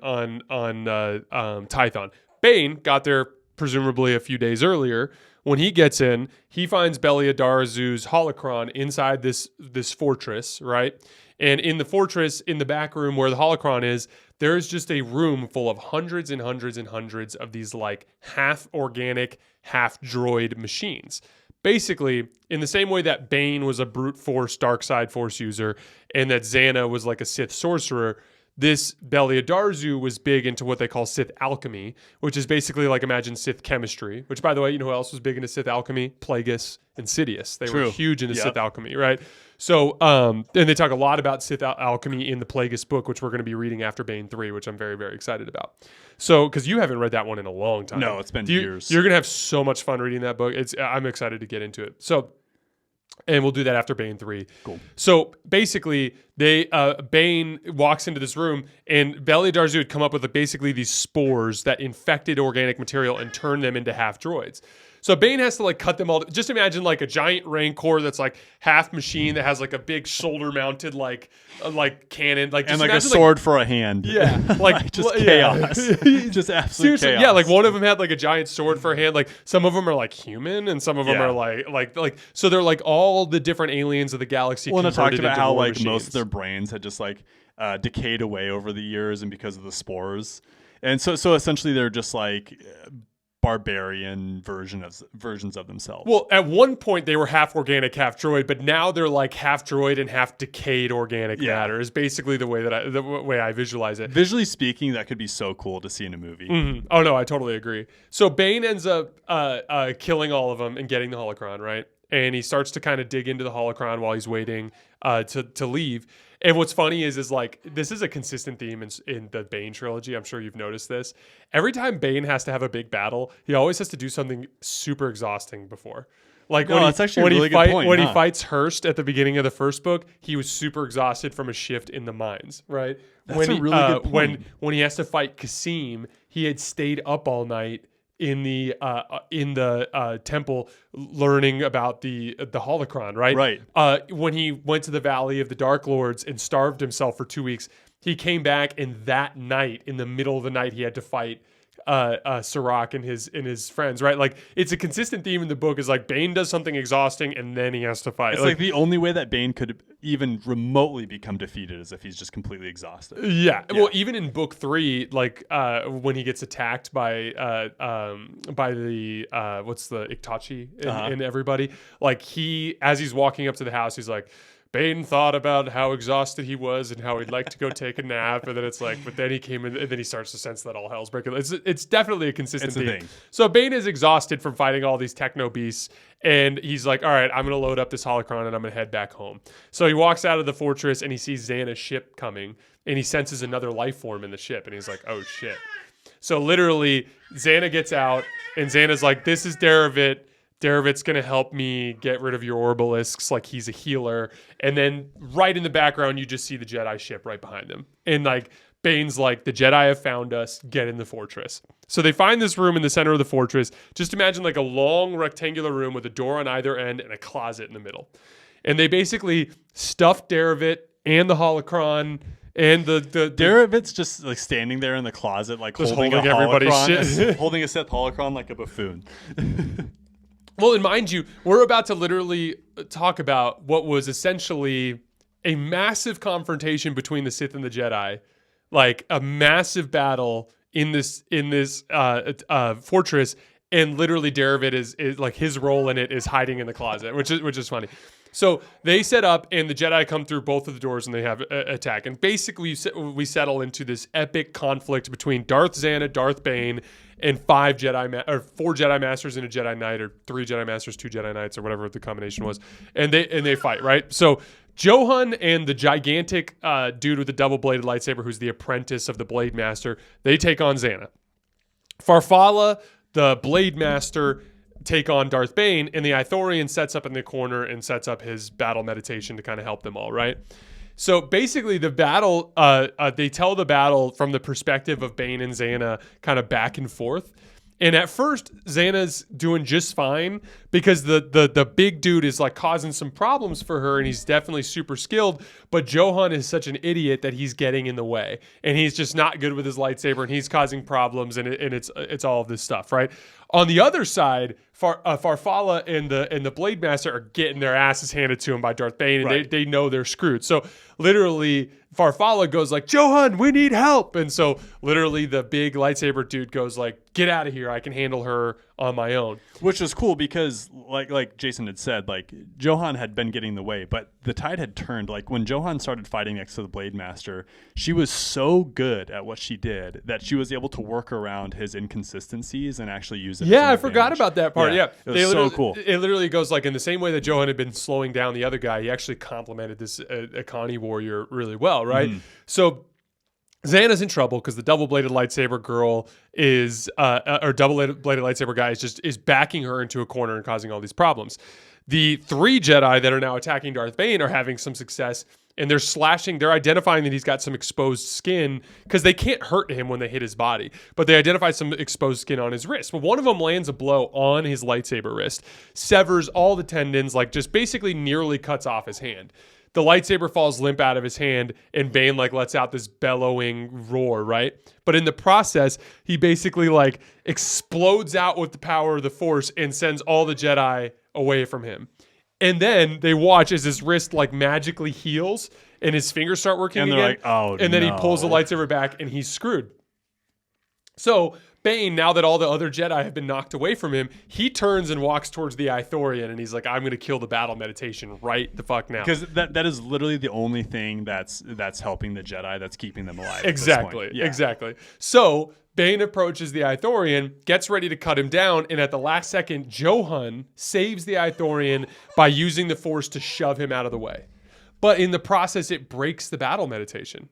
TYTHON. Bane got there presumably a few days earlier. When he gets in, he finds Belia Darzu's holocron inside this fortress, right? And in the fortress, in the back room where the holocron is, there's just a room full of hundreds and hundreds and hundreds of these like half organic, half droid machines. Basically, in the same way that Bane was a brute force, dark side force user, and that Xana was like a Sith sorcerer, this Belia Darzu was big into what they call Sith alchemy, which is basically like imagine Sith chemistry, which by the way, you know who else was big into Sith alchemy? Plagueis and Sidious. They were huge into Sith alchemy, right? So, and they talk a lot about Sith alchemy in the Plagueis book, which we're going to be reading after Bane 3, which I'm very, very excited about. So, because you haven't read that one in a long time. No, it's been years. You're going to have so much fun reading that book. I'm excited to get into it. So, and we'll do that after Bane 3. Cool. So basically, Bane walks into this room, and Belia Darzu had come up with basically these spores that infected organic material and turned them into half droids. So Bane has to like cut them all. Just imagine like a giant Rancor that's like half machine that has like a big shoulder mounted like cannon, like and like a sword for a hand. Yeah, like just chaos, just absolute chaos. Yeah, like one of them had like a giant sword for a hand. Like some of them are like human, and some of them are like so they're like all the different aliens of the galaxy. Well, and I talked converted about into how war like machines. most of their brains had just like decayed away over the years, and because of the spores, and so essentially they're just like barbarian versions of themselves. Well, at one point they were half organic, half droid, but now they're like half droid and half decayed organic matter. Is basically the way I visualize it. Visually speaking, that could be so cool to see in a movie. Mm-hmm. Oh no, I totally agree. So Bane ends up killing all of them and getting the holocron, right? and he starts to kind of dig into the holocron while he's waiting to leave. And what's funny is like this is a consistent theme in the Bane trilogy. I'm sure you've noticed this. Every time Bane has to have a big battle, he always has to do something super exhausting before. Like that's actually a really good point. When he fights Hearst at the beginning of the first book, he was super exhausted from a shift in the mines, right? That's a really good point. When he has to fight Kasim, he had stayed up all night in the temple learning about the holocron, right? Right. When he went to the Valley of the Dark Lords and starved himself for 2 weeks, he came back, and that night, in the middle of the night, he had to fight Sirach and his friends, right? Like it's a consistent theme in the book is like Bane does something exhausting and then he has to fight. It's like the only way that Bane could even remotely become defeated is if he's just completely exhausted. Yeah. Well, even in book 3, like when he gets attacked by the what's the Itachi and everybody, like as he's walking up to the house, he's like, Bane thought about how exhausted he was and how he'd like to go take a nap, and then it's like, but then he came in, and then he starts to sense that all hell's breaking. It's definitely a consistent thing. So Bane is exhausted from fighting all these techno beasts, and he's like, all right, I'm going to load up this holocron and I'm going to head back home. So he walks out of the fortress and he sees Xana's ship coming, and he senses another life form in the ship, and he's like, oh shit. So literally, Xana gets out, and Xana's like, this is Derevit. Derevit's going to help me get rid of your orbalisks, like he's a healer. And then right in the background, you just see the Jedi ship right behind them. And like Bane's like, the Jedi have found us, get in the fortress. So they find this room in the center of the fortress. Just imagine like a long rectangular room with a door on either end and a closet in the middle. And they basically stuffed Derevit and the holocron and the Derevit's just like standing there in the closet, like holding everybody's shit. Holding a Sith holocron like a buffoon. Well, and mind you, we're about to literally talk about what was essentially a massive confrontation between the Sith and the Jedi, like a massive battle in this fortress, and literally Derevit is like his role in it is hiding in the closet, which is funny. So they set up, and the Jedi come through both of the doors, and they have attack. And basically, we settle into this epic conflict between Darth Xana, Darth Bane, and 4 Jedi Masters and a Jedi Knight, or 3 Jedi Masters, 2 Jedi Knights, or whatever the combination was. And they fight, right? So Johan and the gigantic dude with the double-bladed lightsaber, who's the apprentice of the Blade Master, they take on Xana. Farfalla, the Blade Master, take on Darth Bane, and the Ithorian sets up in the corner and sets up his battle meditation to kind of help them all, right? So basically the battle, they tell the battle from the perspective of Bane and Xana kind of back and forth. And at first, Xana's doing just fine because the big dude is like causing some problems for her, and he's definitely super skilled. But Johan is such an idiot that he's getting in the way, and he's just not good with his lightsaber, and he's causing problems, and it's all of this stuff, right? On the other side, Farfalla and the Blade Master are getting their asses handed to him by Darth Bane, and right. they know they're screwed. So literally, Farfalla goes like, Johan, we need help. And so literally the big lightsaber dude goes like, get out of here. I can handle her on my own. Which was cool because like Jason had said, like Johan had been getting the way, but the tide had turned. Like when Johan started fighting next to the Blade Master, she was so good at what she did that she was able to work around his inconsistencies and actually use it. Yeah, I forgot about that part. Yeah. It was so cool. It literally goes like in the same way that Johan had been slowing down the other guy, he actually complemented this Akani warrior really well, right? Mm-hmm. So Xana's in trouble because the double-bladed lightsaber girl is, or double-bladed lightsaber guy is backing her into a corner and causing all these problems. The 3 Jedi that are now attacking Darth Bane are having some success, and they're identifying that he's got some exposed skin because they can't hurt him when they hit his body, but they identify some exposed skin on his wrist. But one of them lands a blow on his lightsaber wrist, severs all the tendons, like just basically nearly cuts off his hand. The lightsaber falls limp out of his hand, and Bane like lets out this bellowing roar, right? But in the process, he basically like explodes out with the power of the Force and sends all the Jedi away from him. And then they watch as his wrist like magically heals and his fingers start working and again. Like, oh, and then he pulls the lightsaber back and he's screwed. So Bane, now that all the other Jedi have been knocked away from him, he turns and walks towards the Ithorian, and he's like, I'm going to kill the battle meditation right the fuck now. Because that is literally the only thing that's helping the Jedi, that's keeping them alive. Exactly, exactly. So Bane approaches the Ithorian, gets ready to cut him down, and at the last second, Johan saves the Ithorian by using the Force to shove him out of the way. But in the process, it breaks the battle meditation.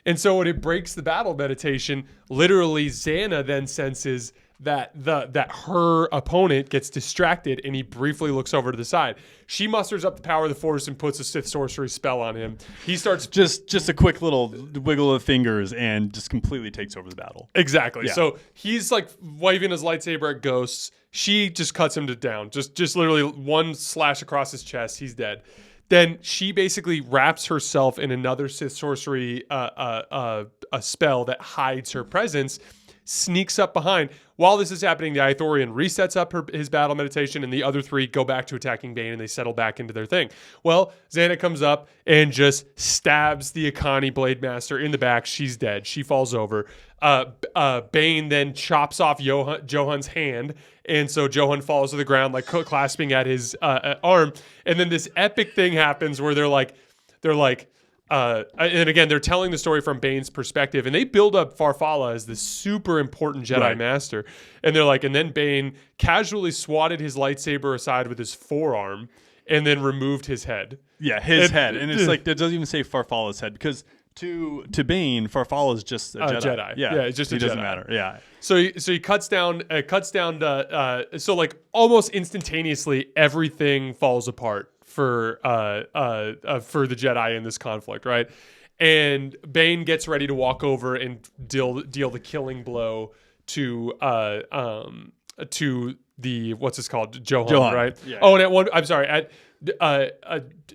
And so when it breaks the battle meditation, literally Xana then senses that her opponent gets distracted, and he briefly looks over to the side. She musters up the power of the Force and puts a Sith sorcery spell on him. He starts just a quick little wiggle of fingers and just completely takes over the battle. Exactly. Yeah. So he's like waving his lightsaber at ghosts. She just cuts him down. Just literally one slash across his chest. He's dead. Then she basically wraps herself in another Sith sorcery a spell that hides her presence, sneaks up behind. While this is happening, the Ithorian resets up his battle meditation, and the other three go back to attacking Bane, and they settle back into their thing. Well, Xana comes up and just stabs the Akani Blade Master in the back. She's dead. She falls over. Bane then chops off Johan's hand, and so Johan falls to the ground, like clasping at his arm. And then this epic thing happens where they're like, and again, they're telling the story from Bane's perspective, and they build up Farfalla as this super important Jedi Master. And they're like, and then Bane casually swatted his lightsaber aside with his forearm and then removed his head. Yeah, his head. And it's like, it doesn't even say Farfalla's head, because to Bane, Farfalla is just a Jedi. Yeah, it's just a Jedi. It doesn't matter. Yeah. So he cuts down so like almost instantaneously everything falls apart for the Jedi in this conflict, right? And Bane gets ready to walk over and deal the killing blow to the what's this called, Johan. Right? Yeah. Oh, and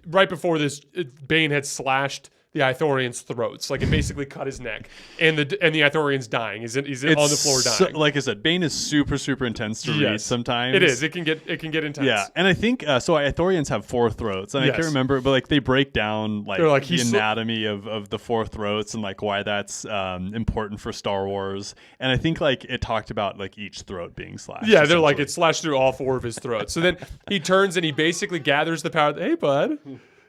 right before this, Bane had slashed the Ithorian's throats. Like, it basically cut his neck, and the Ithorian's dying. He's on the floor dying. Like I said, Bane is super, super intense to read sometimes. It is. It can get intense. Yeah, and I think so. Ithorians have 4 throats, and I can't remember, but like they break down like the anatomy of the 4 throats and like why that's important for Star Wars. And I think like it talked about like each throat being slashed. Yeah, they're like, it slashed through all 4 of his throats. So then he turns and he basically gathers the power. Hey, bud.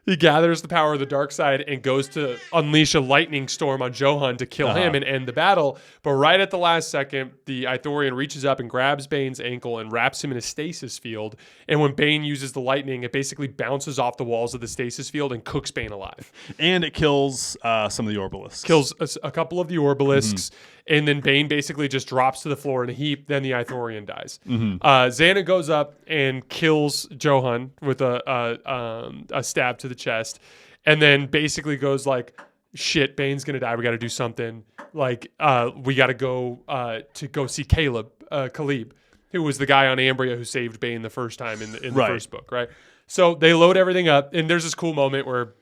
He gathers the power of the dark side and goes to unleash a lightning storm on Johan to kill him and end the battle. But right at the last second, the Ithorian reaches up and grabs Bane's ankle and wraps him in a stasis field. And when Bane uses the lightning, it basically bounces off the walls of the stasis field and cooks Bane alive. And it kills some of the Orbalisks. Kills a couple of the Orbalisks. And then Bane basically just drops to the floor in a heap. Then the Ithorian dies. Xana goes up and kills Johan with a stab to the chest, and then basically goes like, "Shit, Bane's gonna die. We got to do something. Like, we got to go see Caleb, who was the guy on Ambria who saved Bane the first time in the first book, right? So they load everything up, and there's this cool moment where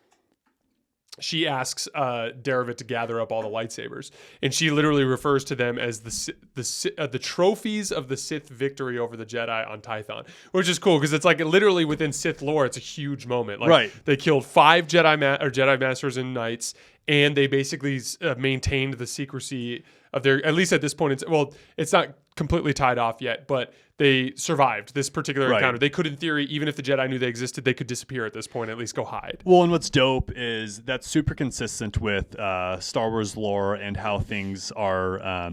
she asks Darevit to gather up all the lightsabers, and she literally refers to them as the trophies of the Sith victory over the Jedi on TYTHON, which is cool because it's like literally within Sith lore, it's a huge moment. Like, they killed 5 Jedi Masters and Knights, and they basically maintained the secrecy of their, at least at this point. It's not completely tied off yet, but they survived this particular encounter. They could, in theory, even if the Jedi knew they existed, they could disappear at this point, at least go hide. Well, and what's dope is that's super consistent with Star Wars lore and how things are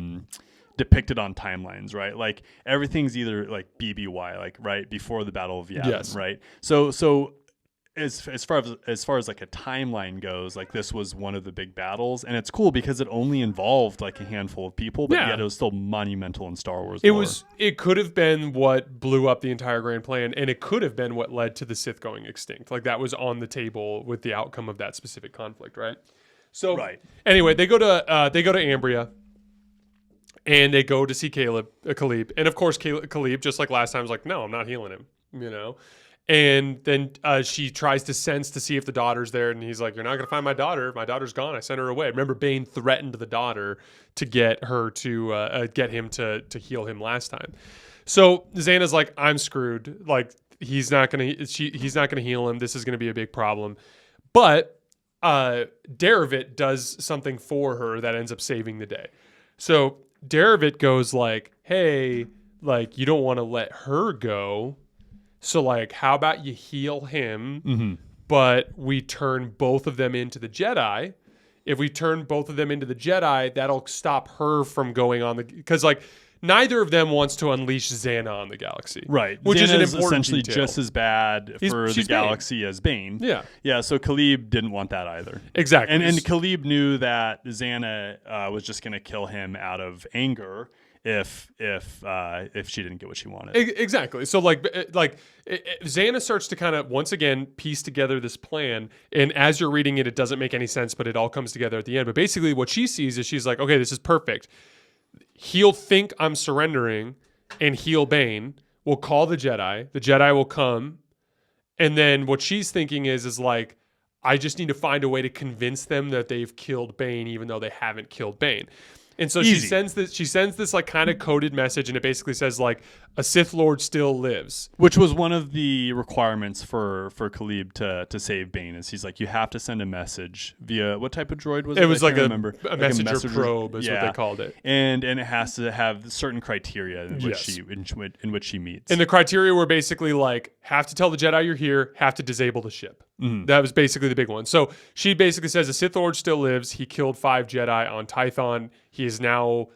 depicted on timelines, right? Like, everything's either like BBY, like right before the Battle of Yavin, right? So as far as like a timeline goes, like this was one of the big battles, and it's cool because it only involved like a handful of people, but yet it was still monumental in Star Wars lore. It could have been what blew up the entire grand plan, and it could have been what led to the Sith going extinct. Like, that was on the table with the outcome of that specific conflict, right? So anyway, they go to Ambria, and they go to see Caleb, and of course Caleb, just like last time, was like, no, I'm not healing him, you know. And then she tries to sense to see if the daughter's there, and he's like, "You're not going to find my daughter. My daughter's gone. I sent her away." Remember, Bane threatened the daughter to get her to get him to heal him last time. So Xana's like, "I'm screwed. Like, he's not going to heal him. This is going to be a big problem." But Darevit does something for her that ends up saving the day. So Derevit goes like, hey, like, you don't want to let her go. So, like, how about you heal him, but we turn both of them into the Jedi? If we turn both of them into the Jedi, that'll stop her from going on the... Because, like, neither of them wants to unleash Xana on the galaxy. Right. Which Xana is an is important essentially detail. just as bad for the she's galaxy as Bane. Yeah. Yeah, so Khalib didn't want that either. Exactly. And Khalib knew that Xana was just going to kill him out of anger if she didn't get what she wanted. Exactly. So Xana starts to kind of once again piece together this plan, and as you're reading it, it doesn't make any sense, but it all comes together at the end. But basically, what she sees is she's like, okay, this is perfect. He'll think I'm surrendering, and he'll Bane. We'll call the Jedi. The Jedi will come, and then what she's thinking is like, I just need to find a way to convince them that they've killed Bane, even though they haven't killed Bane. And so Easy. she sends this like kind of coded message, and it basically says like, a Sith Lord still lives. Which was one of the requirements for Khalib to save Bane. Is he's like, you have to send a message via what type of droid was it? It was like a messenger probe is what they called it. And it has to have certain criteria in which she meets. And the criteria were basically like, have to tell the Jedi you're here, have to disable the ship. That was basically the big one. So she basically says the Sith Lord still lives. He killed 5 Jedi on TYTHON. He is now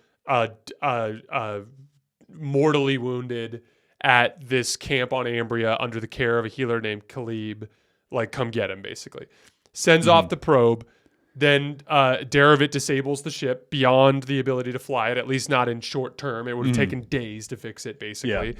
mortally wounded at this camp on Ambria under the care of a healer named Khalib. Like, come get him, basically. Sends off the probe. Then Derevit disables the ship beyond the ability to fly it, at least not in short term. It would have taken days to fix it, basically. Yeah.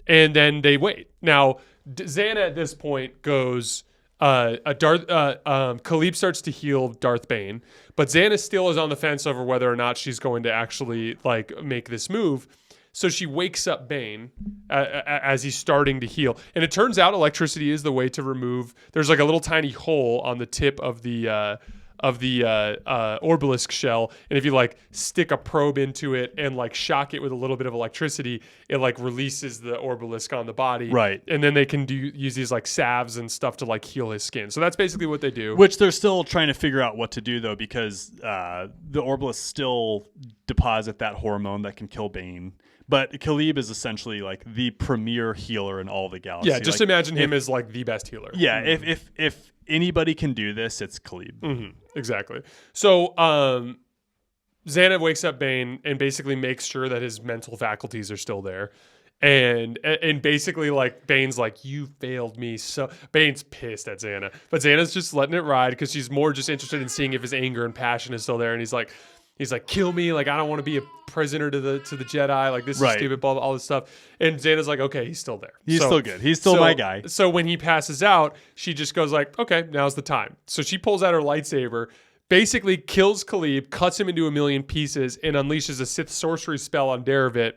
And then they wait. Now, Xana at this point goes... Khalib starts to heal Darth Bane, but Xana still is on the fence over whether or not she's going to actually like make this move. So she wakes up Bane as he's starting to heal, and it turns out electricity is the way to remove. There's like a little tiny hole on the tip of the Orbalisk shell, and if you like stick a probe into it and like shock it with a little bit of electricity, it like releases the Orbalisk on the body, right? And then they can use these like salves and stuff to like heal his skin. So that's basically what they do. Which they're still trying to figure out what to do though, because the Orbalisk still deposit that hormone that can kill Bane. But Khalib is essentially like the premier healer in all the galaxy. Yeah, just imagine him as like the best healer. Yeah, if anybody can do this, it's Khalib. Exactly. So Xana wakes up Bane and basically makes sure that his mental faculties are still there. And basically like Bane's like, you failed me. So Bane's pissed at Xana. But Xana's just letting it ride because she's more just interested in seeing if his anger and passion is still there. And he's like, kill me. Like, I don't want to be a prisoner to the Jedi. Like, this is stupid, blah, blah, all this stuff. And Xana's like, okay, he's still there. He's still good. He's still my guy. So when he passes out, she just goes like, okay, now's the time. So she pulls out her lightsaber, basically kills Khalib, cuts him into a million pieces, and unleashes a Sith sorcery spell on Derevit.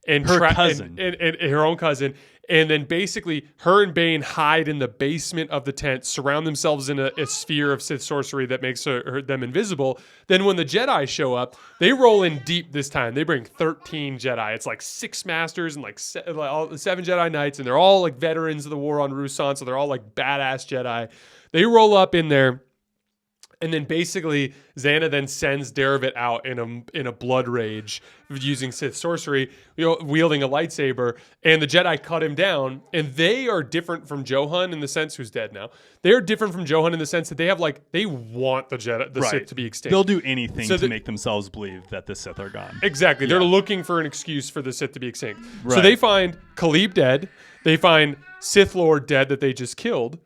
And her cousin. And her own cousin. And then basically her and Bane hide in the basement of the tent, surround themselves in a sphere of Sith sorcery that makes them invisible. Then when the Jedi show up, they roll in deep this time. They bring 13 Jedi. It's like 6 Masters and like 7 Jedi Knights, and they're all like veterans of the war on Rusan, so they're all like badass Jedi. They roll up in there. And then basically Xana then sends Derevit out in a blood rage using Sith sorcery, wielding a lightsaber, and the Jedi cut him down. And they are different from Johan in the sense, who's dead now. They are different from Johan in the sense that they have they want the Sith to be extinct. They'll do anything to make themselves believe that the Sith are gone. Exactly. Yeah. They're looking for an excuse for the Sith to be extinct. Right. So they find Khalib dead. They find Sith Lord dead that they just killed.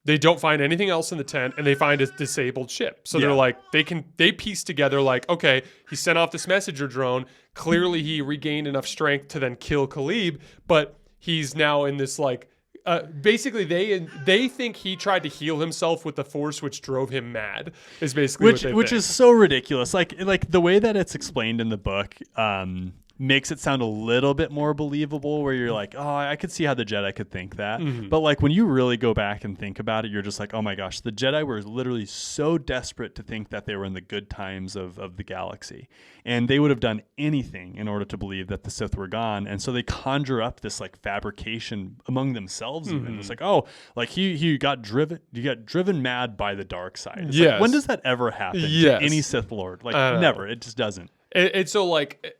They don't find anything else in the tent, and they find a disabled ship. So they're like, they piece together like, okay, he sent off this messenger drone. Clearly he regained enough strength to then kill Khalib, but he's now in this like, basically they think he tried to heal himself with the Force, which drove him mad. Is basically which is so ridiculous. Like the way that it's explained in the book. Makes it sound a little bit more believable, where you're like, oh, I could see how the Jedi could think that. But like when you really go back and think about it, you're just like, oh my gosh, the Jedi were literally so desperate to think that they were in the good times of the galaxy. And they would have done anything in order to believe that the Sith were gone. And so they conjure up this like fabrication among themselves. Even it's like, oh, like he got driven mad by the dark side. It's like, when does that ever happen to any Sith Lord? Like never. It just doesn't. And so like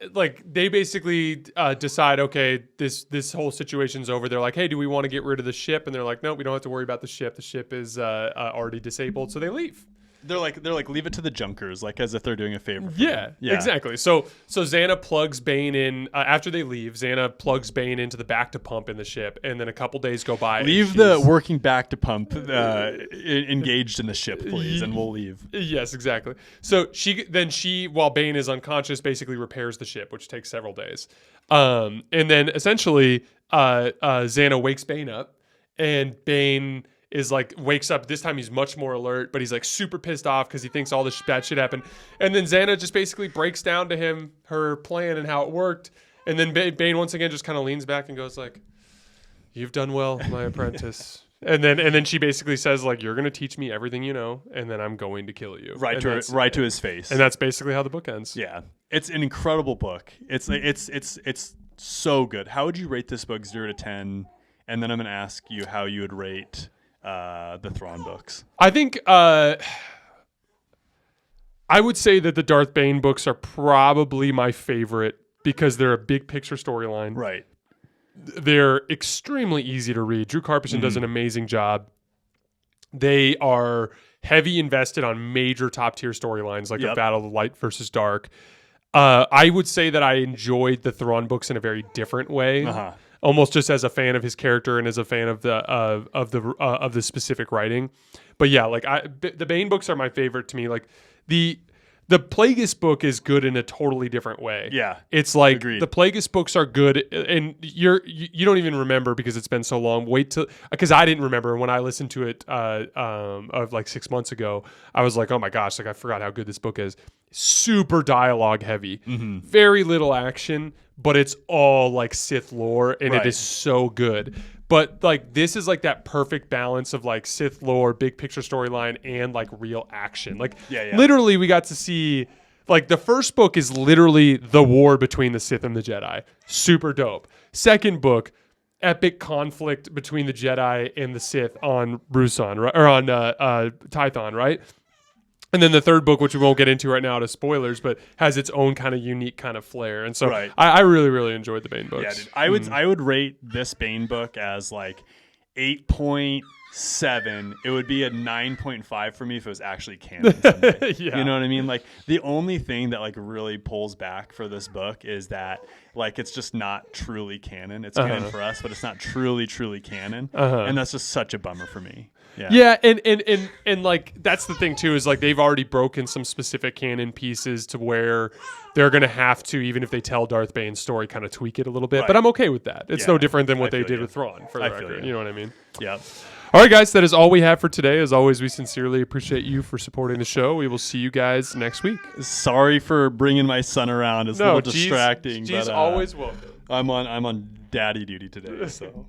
they basically decide, okay, this whole situation's over. They're like, hey, do we want to get rid of the ship? And they're like, no, we don't have to worry about the ship. The ship is already disabled, so they leave. They're like leave it to the junkers, like as if they're doing a favor. Yeah, exactly. So Xana plugs Bane in after they leave. Xana plugs Bane into the back to pump in the ship, and then a couple days go by. Leave the working back to pump engaged in the ship, please, and we'll leave. Yes, exactly. So she while Bane is unconscious, basically repairs the ship, which takes several days. And then essentially, Xana wakes Bane up, and Bane is like wakes up. This time he's much more alert, but he's like super pissed off because he thinks all this bad shit happened. And then Xana just basically breaks down to him her plan and how it worked. And then Bane once again just kind of leans back and goes like, "You've done well, my apprentice." And then she basically says like, "You're gonna teach me everything you know, and then I'm going to kill you." Right to his face. And that's basically how the book ends. Yeah, it's an incredible book. It's so good. How would you rate this book 0 to 10? And then I'm gonna ask you how you would rate the Thrawn books. I think I would say that the Darth Bane books are probably my favorite because they're a big picture storyline. Right. They're extremely easy to read. Drew Karpyshyn does an amazing job. They are heavy invested on major top tier storylines like a Battle of Light versus Dark. I would say that I enjoyed the Thrawn books in a very different way. Almost just as a fan of his character and as a fan of the specific writing. But yeah, like the Bane books are my favorite to me. Like the Plagueis book is good in a totally different way. Yeah, it's like agreed. The Plagueis books are good, and you don't even remember because it's been so long. Wait till because I didn't remember when I listened to it of like 6 months ago. I was like, oh my gosh, like I forgot how good this book is. Super dialogue heavy, very little action, but it's all like Sith lore, and it is so good. But like this is like that perfect balance of like Sith lore, big picture storyline, and like real action. Like literally, we got to see like the first book is literally the war between the Sith and the Jedi. Super dope. Second book, epic conflict between the Jedi and the Sith on Ruusan, right? Or on TYTHON, right? And then the third book, which we won't get into right now to spoilers, but has its own kind of unique kind of flair. And so I really, really enjoyed the Bane books. Yeah, dude. I would rate this Bane book as like 8.7. It would be a 9.5 for me if it was actually canon someday. You know what I mean? Like the only thing that like really pulls back for this book is that like it's just not truly canon. It's canon for us, but it's not truly canon. And that's just such a bummer for me. Yeah, and like that's the thing too is like they've already broken some specific canon pieces to where they're gonna have to, even if they tell Darth Bane's story, kind of tweak it a little bit. But I'm okay with that. It's no different than what they did with Thrawn, for the record. You know what I mean? Yeah. All right, guys, that is all we have for today. As always, we sincerely appreciate you for supporting the show. We will see you guys next week. Sorry for bringing my son around. It's a little distracting. G's always welcome. I'm on daddy duty today, so.